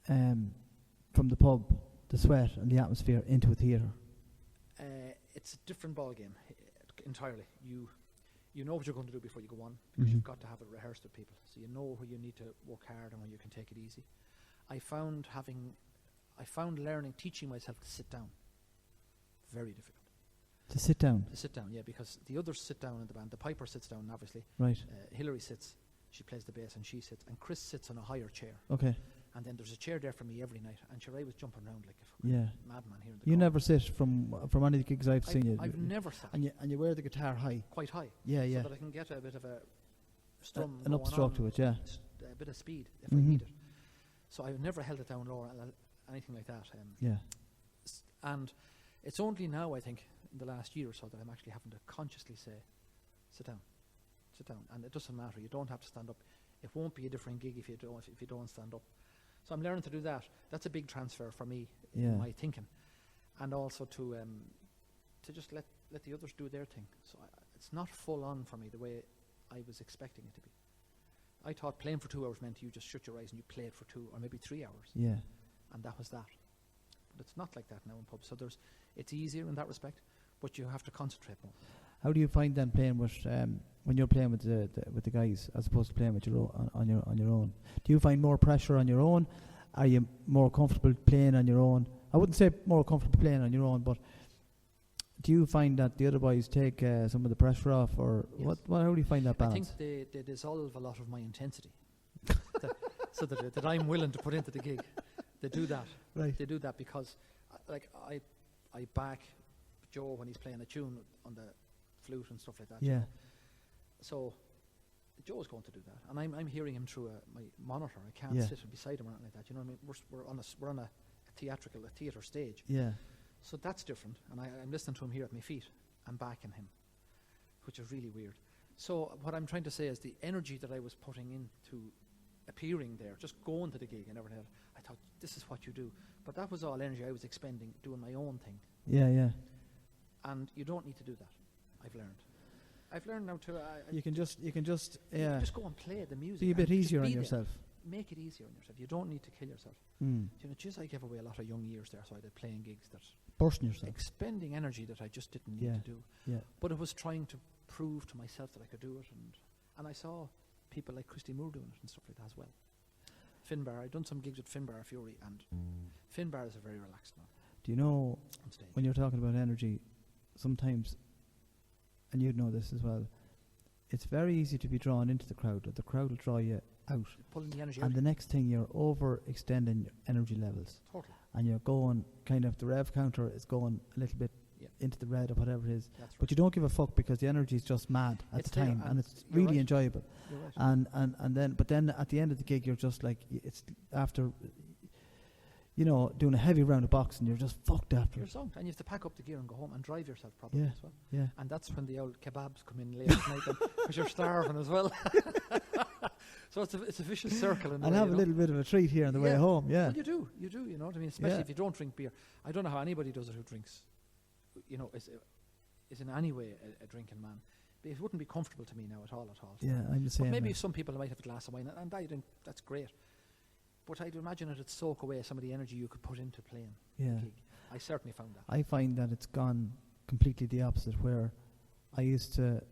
the pub, the sweat and the atmosphere into a theatre? It's a different ball game entirely. You know what you're going to do before you go on because you've got to have it rehearsed with people. So you know where you need to work hard and when you can take it easy. I found teaching myself to sit down very difficult. To sit down? To sit down, yeah, because the others sit down in the band. The piper sits down, obviously. Right. Hilary sits, she plays the bass, and she sits, and Chris sits on a higher chair. Okay. And then there's a chair there for me every night, and sure, I was jumping around like a fucking madman here in the You corner. never sit from any of the gigs I've seen you. I've never sat. And you wear the guitar high. Quite high. Yeah, yeah. So that I can get a bit of a strum an upstroke to it, yeah. A bit of speed if I need it. So I've never held it down lower, anything like that. And it's only now, I think, in the last year or so that I'm actually having to consciously say, sit down. And it doesn't matter. You don't have to stand up. It won't be a different gig if you don't stand up. So I'm learning to do that. That's a big transfer for me in my thinking, and also to just let the others do their thing. So it's not full on for me the way I was expecting it to be. I thought playing for 2 hours meant you just shut your eyes and you played for 2 or maybe 3 hours. Yeah. And that was that. But it's not like that now in pubs. So it's easier in that respect, but you have to concentrate more. How do you find then playing with when you're playing with the guys as opposed to playing with your on your own? Do you find more pressure on your own? Are you more comfortable playing on your own? I wouldn't say more comfortable playing on your own, but do you find that the other boys take some of the pressure off, or yes. How do you find that balance? I think they dissolve a lot of my intensity, that I'm willing to put into the gig. They do that. Right. They do that because, I back Joe when he's playing a tune on the flute and stuff like that. Yeah. You know? So Joe's going to do that, and I'm hearing him through my monitor. I can't sit beside him or anything like that. You know what I mean? We're on a theatre stage. Yeah. So that's different, and I'm listening to him here at my feet. I'm backing him, which is really weird. So what I'm trying to say is the energy that I was putting into appearing there, just going to the gig and everything else, I thought, this is what you do. But that was all energy I was expending doing my own thing. Yeah, yeah. And you don't need to do that. I've learned now to... you can just go and play the music. Be a bit easier on yourself. Make it easier on yourself. You don't need to kill yourself. Mm. You know, just I gave away a lot of young years there, so I did playing gigs that... Bursting yourself. Expending energy that I just didn't need to do. Yeah. But it was trying to prove to myself that I could do it, and I saw people like Christy Moore doing it and stuff like that as well. Finbar, I'd done some gigs with Finbar Fury, and Finbar is a very relaxed man. Do you know, when you're talking about energy, sometimes, and you'd know this as well, it's very easy to be drawn into the crowd, or the crowd will draw you out. Pulling the energy and out. The next thing, you're overextending your energy levels. Totally. And you're going, kind of, the rev counter is going a little bit into the red or whatever it is. That's but right. you don't give a fuck because the energy is just mad at the time, and it's really enjoyable. You're right. And then at the end of the gig, you're just like, it's after, you know, doing a heavy round of boxing, you're just fucked after. You're zonked, and you have to pack up the gear and go home and drive yourself properly as well. Yeah. And that's when the old kebabs come in late at night, because you're starving as well. So it's a vicious circle. And have a little bit of a treat here on the way home. Yeah. Well, you do. You know what I mean? Especially if you don't drink beer. I don't know how anybody does it who drinks. You know, is in any way a drinking man. But it wouldn't be comfortable to me now at all. Yeah, I'm the same. But maybe some people might have a glass of wine, and I think that's great. But I'd imagine it'd soak away some of the energy you could put into playing the gig. I certainly found that. I find that it's gone completely the opposite, where I used to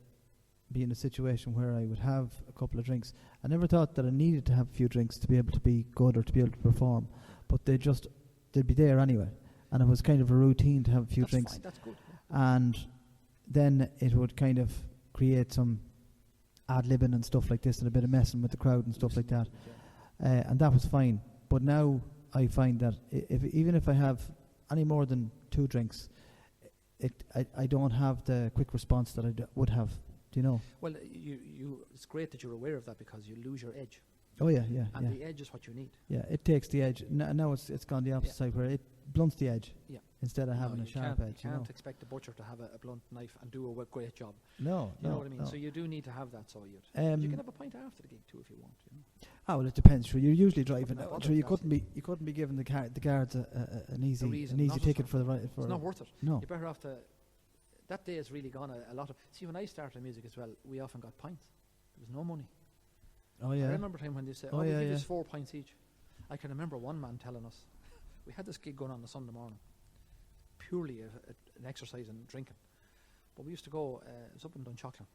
be in a situation where I would have a couple of drinks. I never thought that I needed to have a few drinks to be able to be good or to be able to perform, but they'd be there anyway. And it was kind of a routine to have a few drinks. Fine, that's good. And then it would kind of create some ad-libbing and stuff like this, and a bit of messing with the crowd and stuff like that. And that was fine. But now I find that even if I have any more than 2 drinks, I don't have the quick response that I would have. Do you know? Well, it's great that you're aware of that, because you lose your edge. Oh yeah. And the edge is what you need. Yeah, it takes the edge. Now it's gone the opposite side, where it blunts the edge instead of having a sharp edge. You can't expect the butcher to have a blunt knife and do a great job. No, you know what I mean? No. So you do need to have that. So you can have a pint after the gig too if you want. You know? Oh well, it depends. Sure, you're usually driving. Sure, you couldn't be giving the guards an easy ticket for the right. It's not worth it. No, you're better off to. That day has really gone a lot of. See, when I started music as well, we often got pints. There was no money. Oh yeah. I remember a time when they said, we'll give us 4 pints each. I can remember one man telling us, we had this gig going on Sunday morning, purely an exercise in drinking. But we used to go, it was up in Dunshaughlin,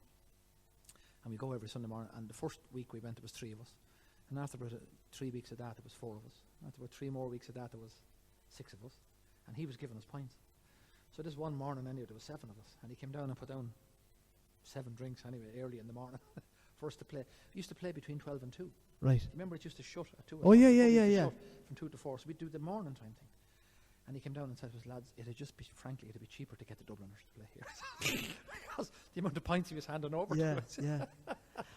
and we go every Sunday morning, and the first week we went, there was 3 of us, And after about 3 weeks of that, there was 4 of us. After about 3 more weeks of that, there was 6 of us. And he was giving us pints. So this one morning anyway, there was 7 of us. And he came down and put down 7 drinks anyway, early in the morning, for us to play. We used to play between 12 and 2. Right. Remember, it used to shut at 2. Oh, yeah. From 2 to 4. So we'd do the morning time thing. And he came down and said to us, lads, it'd be cheaper to get the Dubliners to play here. Because the amount of pints he was handing over to us. Yeah.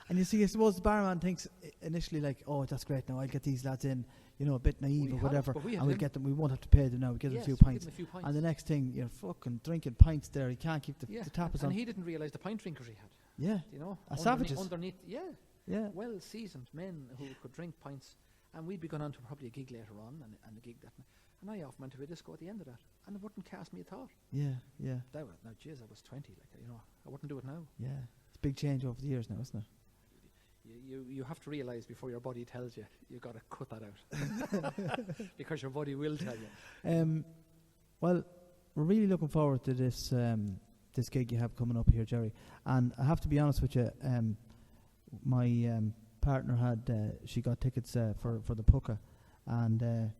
And you see, I suppose the barman thinks initially like, oh, that's great, now I'll get these lads in, you know, a bit naive or whatever, and we'll get them, we won't have to pay them now, we'll get them a few pints. And the next thing, you're fucking drinking pints there, he can't keep the tappers on. And he didn't realise the pint drinkers he had. Yeah. You know? Savages. Underneath, well-seasoned men who could drink pints. And we'd be going on to probably a gig later on, and a gig that night. And I often went to a disco at the end of that, and it wouldn't cast me a thought. Yeah. That was, now, jeez, I was 20, like, you know, I wouldn't do it now. Yeah, it's a big change over the years now, isn't it? You have to realise before your body tells you, you've got to cut that out. Because your body will tell you. Well, we're really looking forward to this this gig you have coming up here, Gerry. And I have to be honest with you, my partner had, she got tickets for the Pucka, and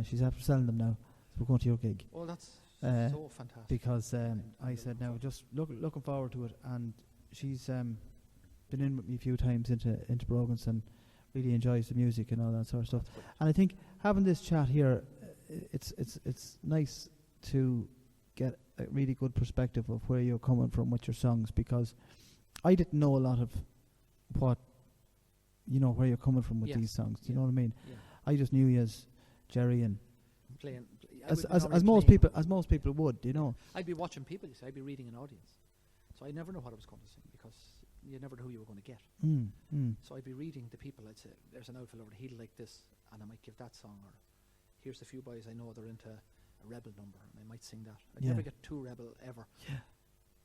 she's after selling them now. So we're going to your gig. Oh, that's so fantastic. Because I said, now just looking forward to it, and she's been in with me a few times into Brogan's and really enjoys the music and all that sort of stuff. And I think having this chat here, it's nice to get a really good perspective of where you're coming from with your songs, because I didn't know a lot of what, you know, where you're coming from with these songs. Do you know what I mean? Yeah. I just knew you as Gerry, and playing as most people would, you know. I'd be watching people. You see, I'd be reading an audience, so I never know what I was going to sing, because you never know who you were going to get. So I'd be reading the people. I'd say, there's an outfit over, he'll like this, and I might give that song. Or here's a few boys I know, they're into a rebel number, and I might sing that. I'd never get too rebel ever. Yeah.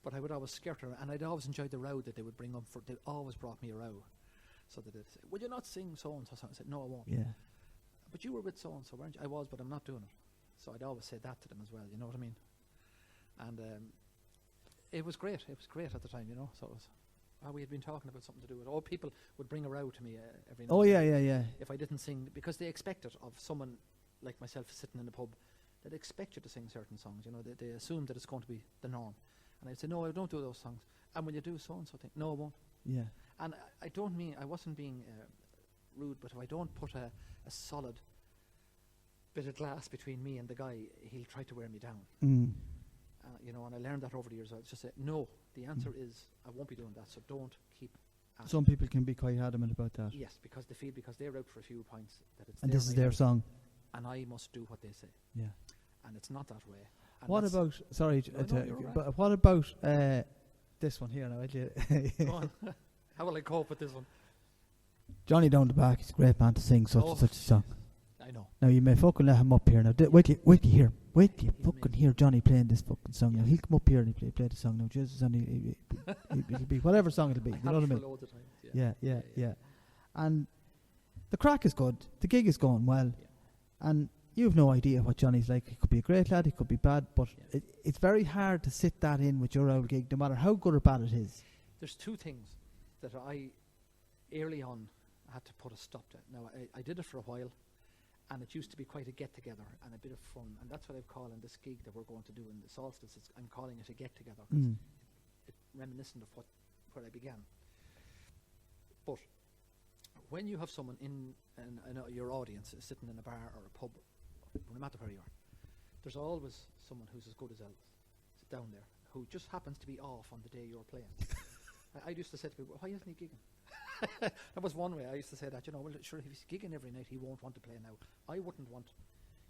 But I would always skirt her, and I'd always enjoyed the row that they would bring up. They always brought me a row, so that they'd say, "Would you not sing so and so?" I said, "No, I won't." Yeah. But you were with so and so, weren't you? I was, but I'm not doing it. So I'd always say that to them as well. You know what I mean? And it was great. It was great at the time, you know. So it was. We had been talking about something to do with. Oh, people would bring a row to me every night. Oh yeah. If I didn't sing, because they expect it of someone like myself sitting in the pub. They'd expect you to sing certain songs. You know, they assume that it's going to be the norm. And I'd say, no, I don't do those songs. And when you do so and so thing, no, I won't. Yeah. And I don't mean, I wasn't being rude, but if I don't put a solid bit of glass between me and the guy, he'll try to wear me down. You know, and I learned that over the years. I just say, no, the answer is I won't be doing that, so don't keep asking. Some people can be quite adamant about that. Yes, because they feel, because they're out for a few pints, that it's and this is their song. And I must do what they say. Yeah. And it's not that way. And what about, but what about this one here now? Go on. How will I cope with this one? Johnny down the back, he's a great man to sing such and such a song. I know. Now you may fucking let him up here now. Wait till you fucking hear Johnny playing this fucking song. Now he'll come up here and he'll play the song now. Jesus, and it'll be whatever song it'll be. You know what I mean? Loads of times, yeah. And the crack is good. The gig is going well. Yeah. And you've no idea what Johnny's like. He could be a great lad, he could be bad, but it's very hard to sit that in with your old gig, no matter how good or bad it is. There's two things that I, early on, had to put a stop to. Now, I did it for a while, and it used to be quite a get-together and a bit of fun, and that's what I'm calling this gig that we're going to do in the Solstice. I'm calling it a get-together, because it's reminiscent of where I began. But when you have someone in your audience sitting in a bar or a pub, no matter where you are, there's always someone who's as good as Elvis down there, who just happens to be off on the day you're playing. I used to say to people, why isn't he gigging? That was one way I used to say that, you know, well, sure, if he's gigging every night, he won't want to play now. I wouldn't want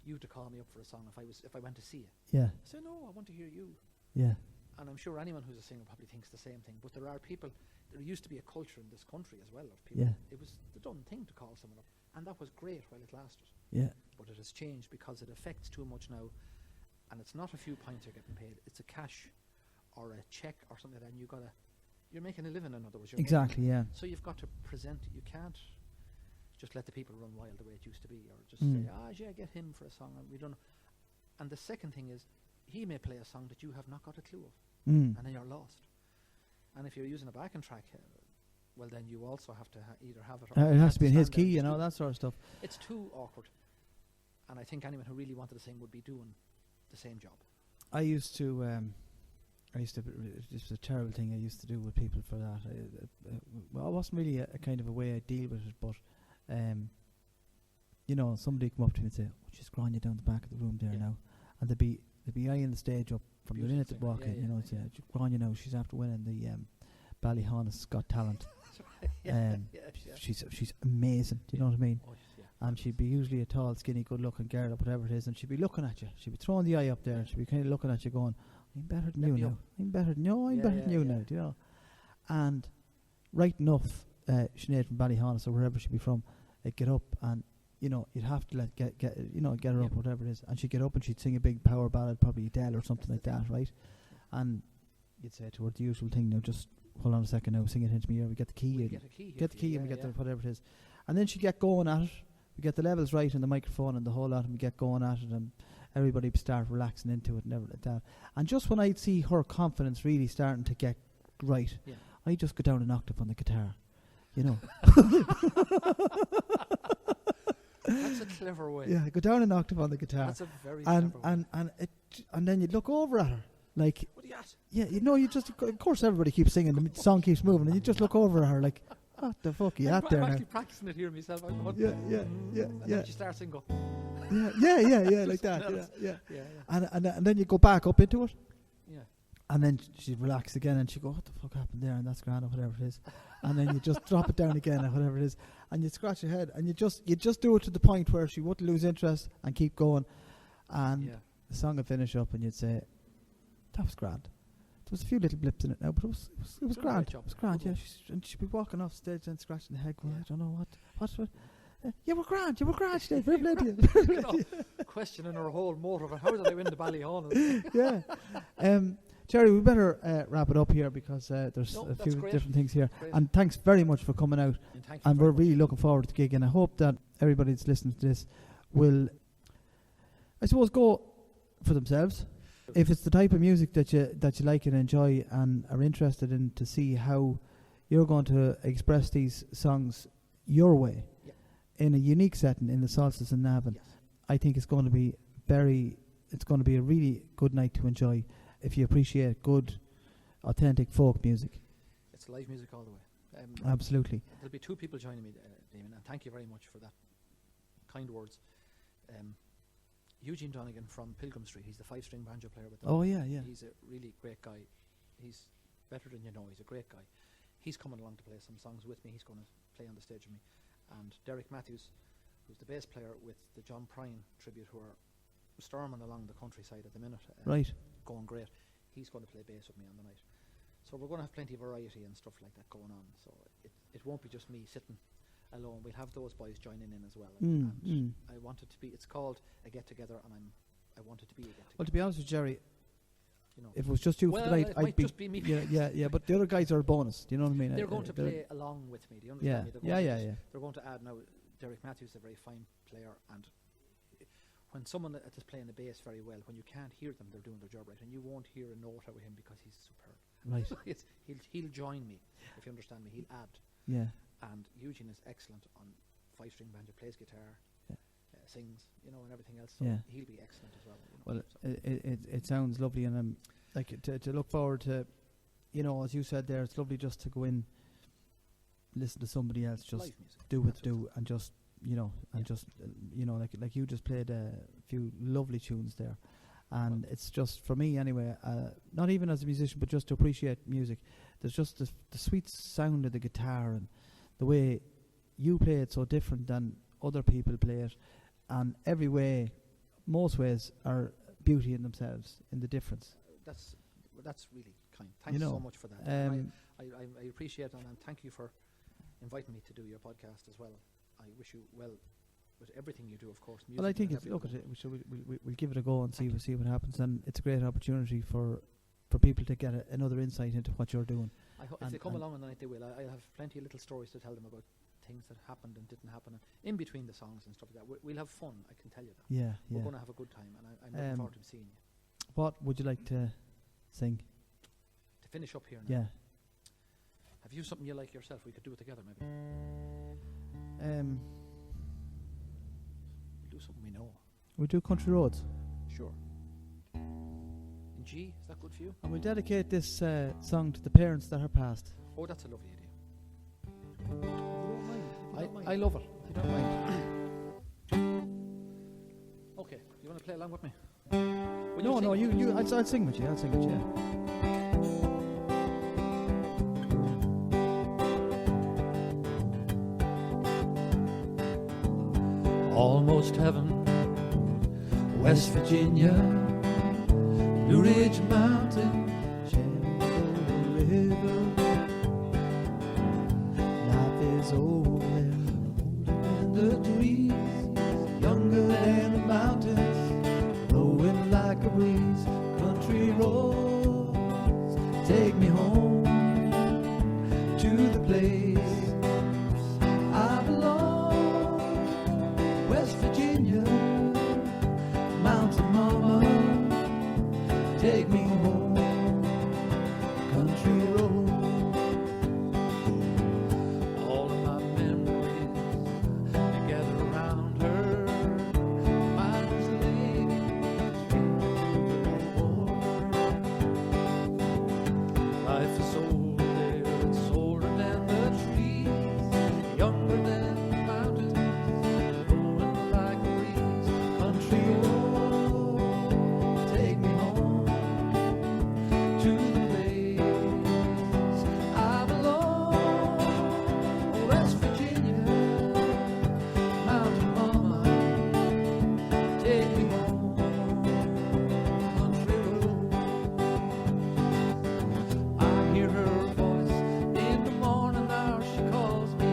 you to call me up for a song if I went to see you. Yeah. I say, no, I want to hear you. Yeah. And I'm sure anyone who's a singer probably thinks the same thing, but there are people, there used to be a culture in this country as well of people. Yeah. It was the done thing to call someone up, and that was great while it lasted. Yeah. But it has changed because it affects too much now, and it's not a few pints you're getting paid, it's a cash or a check or something like that, and you're making a living, in other words. Exactly, yeah. So you've got to present it. You can't just let the people run wild the way it used to be, or just say, get him for a song, and we don't know. And the second thing is, he may play a song that you have not got a clue of, and then you're lost. And if you're using a backing track, well, then you also have to either have it. It has to be in his key, that sort of stuff. It's too awkward, and I think anyone who really wanted to sing would be doing the same job. I used to. This was a terrible thing I used to do with people for that. Well, it wasn't really a kind of a way I deal with it, but somebody come up to me and say, "Oh, she's growing you down the back of the room there now," and they'd be eyeing the stage up from the minute they walk in. She's growing you now. She's after winning the Ballyhonest Got Talent. She's amazing. Do you know what I mean? Oh, and she'd be usually a tall, skinny, good-looking girl or whatever it is, and she'd be looking at you. She'd be throwing the eye up there, and she'd be kind of looking at you, going, "I'm better than you now. I'm better than you. I'm better than you now." Do you know? And right enough, Sinead from Ballyhonest or wherever she'd be from, they'd get up and you'd have to get her up, whatever it is, and she'd get up and she'd sing a big power ballad, probably Adele or something like that, right? And you'd say to her the usual thing, "Now just hold on a second, now sing it into me here. We get the key, get the key, and we get the whatever it is." And then she'd get going at it. We get the levels right and the microphone and the whole lot, and we get going at it, and everybody would start relaxing into it and everything like that. And just when I'd see her confidence really starting to get right, I'd just go down an octave on the guitar, That's a clever way. Yeah, go down an octave on the guitar. That's a very clever way. And then you'd look over at her. Like, what are you at? Yeah, you just, of course everybody keeps singing, the song keeps moving, and you just look over at her like, "What the fuck are you at there now?" I'm actually practicing it here myself. Yeah. And then she starts and go. Yeah, like that. Yeah. And then you go back up into it. Yeah. And then she'd relax again, and she'd go, "What the fuck happened there?" And that's grand or whatever it is. And then you just drop it down again or whatever it is, and you scratch your head, and you just do it to the point where she wouldn't lose interest and keep going, and the song would finish up, and you'd say, "That was grand." There was a few little blips in it now, but it was grand. It was grand. Yeah, she'd be walking off stage and scratching the head, going, "I don't know what." You were grand. Sinead. Fair play to you. Questioning her whole motive and how did I win the Ballyhonest? Yeah. Gerry, we better wrap it up here because there's a few different things here. Great. And thanks very much for coming out. And we're really looking forward to the gig. And I hope that everybody that's listening to this will, I suppose, go for themselves. If it's the type of music that you like and enjoy and are interested in, to see how you're going to express these songs your way in a unique setting in the Solstice in Navan, I think it's going to be a really good night to enjoy if you appreciate good, authentic folk music. It's live music all the way. Absolutely. There'll be two people joining me, Damien, and thank you very much for that kind words. Eugene Donegan from Pilgrim Street. He's the 5-string banjo player with them. Oh, yeah. He's a really great guy. He's better than you know. He's a great guy. He's coming along to play some songs with me. He's going to play on the stage with me. And Derek Matthews, who's the bass player with the John Prine tribute, who are storming along the countryside at the minute. Right. Going great. He's going to play bass with me on the night. So we're going to have plenty of variety and stuff like that going on. So it won't be just me sitting alone. We'll have those boys joining in as well. And I want it to be, it's called a get-together, and I want it to be a get-together. Well, to be honest with you, Gerry, if it was just you for the night, I'd be... just be me. Yeah, but the other guys are a bonus. Do you know what I mean? They're going to play along with me. Do you understand me? They're going to add now. Derek Matthews is a very fine player, and when someone that is playing the bass very well, when you can't hear them, they're doing their job right, and you won't hear a note out of him because he's superb. Right. So he'll join me, if you understand me. He'll add. Yeah. And Eugene is excellent on 5-string banjo, plays guitar, sings, and everything else. So he'll be excellent as well. Well, it sounds lovely, and like to look forward to, as you said there, it's lovely just to go in, listen to somebody else, just do what they do, and just like you just played a few lovely tunes there. And it's just, for me anyway, not even as a musician, but just to appreciate music, there's just the sweet sound of the guitar, and the way you play it so different than other people play it, and every way, most ways, are beauty in themselves, in the difference. That's really kind. Thanks so much for that. I appreciate it, and thank you for inviting me to do your podcast as well. I wish you well with everything you do, of course. Well, I think we'll give it a go and see what happens, and it's a great opportunity for people to get another insight into what you're doing. If they come along on the night, they will. I'll have plenty of little stories to tell them about things that happened and didn't happen, and in between the songs and stuff like that. We'll have fun, I can tell you that. Yeah. We're going to have a good time, and I'm looking forward to seeing you. What would you like to sing? To finish up here now. Yeah. you something you like yourself? We could do it together, maybe. Um, We'll do something we know. we do Country Roads. Sure. In G, is that good for you? And we'll dedicate this song to the parents that are passed. Oh, that's a lovely idea. I love it. You don't mind. Okay, you want to play along with me? No, I'll sing with you. I'll sing with you. Almost heaven, West Virginia, Blue Ridge Mountain, Shenandoah River. Life is old and older than the trees, younger than the mountains, blowing like a breeze. Country roads take me home to the place I belong. West Virginia, mountain mama, take me home. Country road. all of my memories together around her. Mine was a lady, life is old there, it's older than the trees, younger than the mountains, blowing like a breeze. Country road, take me home to the place I belong. West Virginia, mountain mama, take me home. Country road. I hear her voice in the morning hour, she calls me.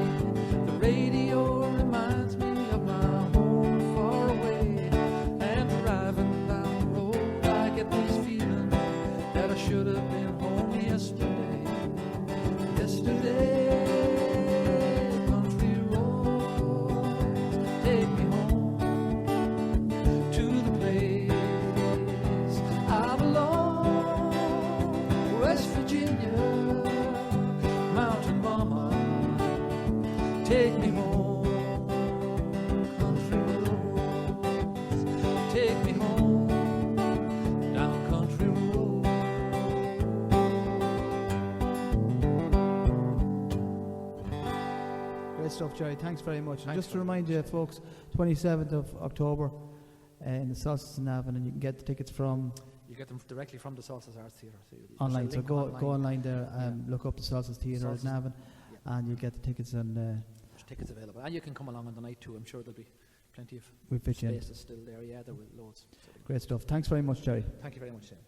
The radio reminds me of my home far away. And driving down the road, I get this feeling that I should have been home yesterday. Yesterday, country roads take me home to the place I belong. West Virginia, mountain mama, take me home. Country roads, take me home, down country road. Great stuff, Gerry. Thanks very much. And Thanks just to very remind you, folks, 27th of October in the Solstice in Navan, and you can get the tickets from You get them directly from the Solstice Arts Theatre. So there's a online. So link go online there and look up the Solstice Theatre at Solstice. Navan, Yeah. and you get the tickets, and There's tickets available. And you can come along on the night too. I'm sure there'll be plenty of we'll fit you in. spaces still there. Yeah, there will loads. So Great stuff. Thanks very much, Gerry. thank you very much, Shane.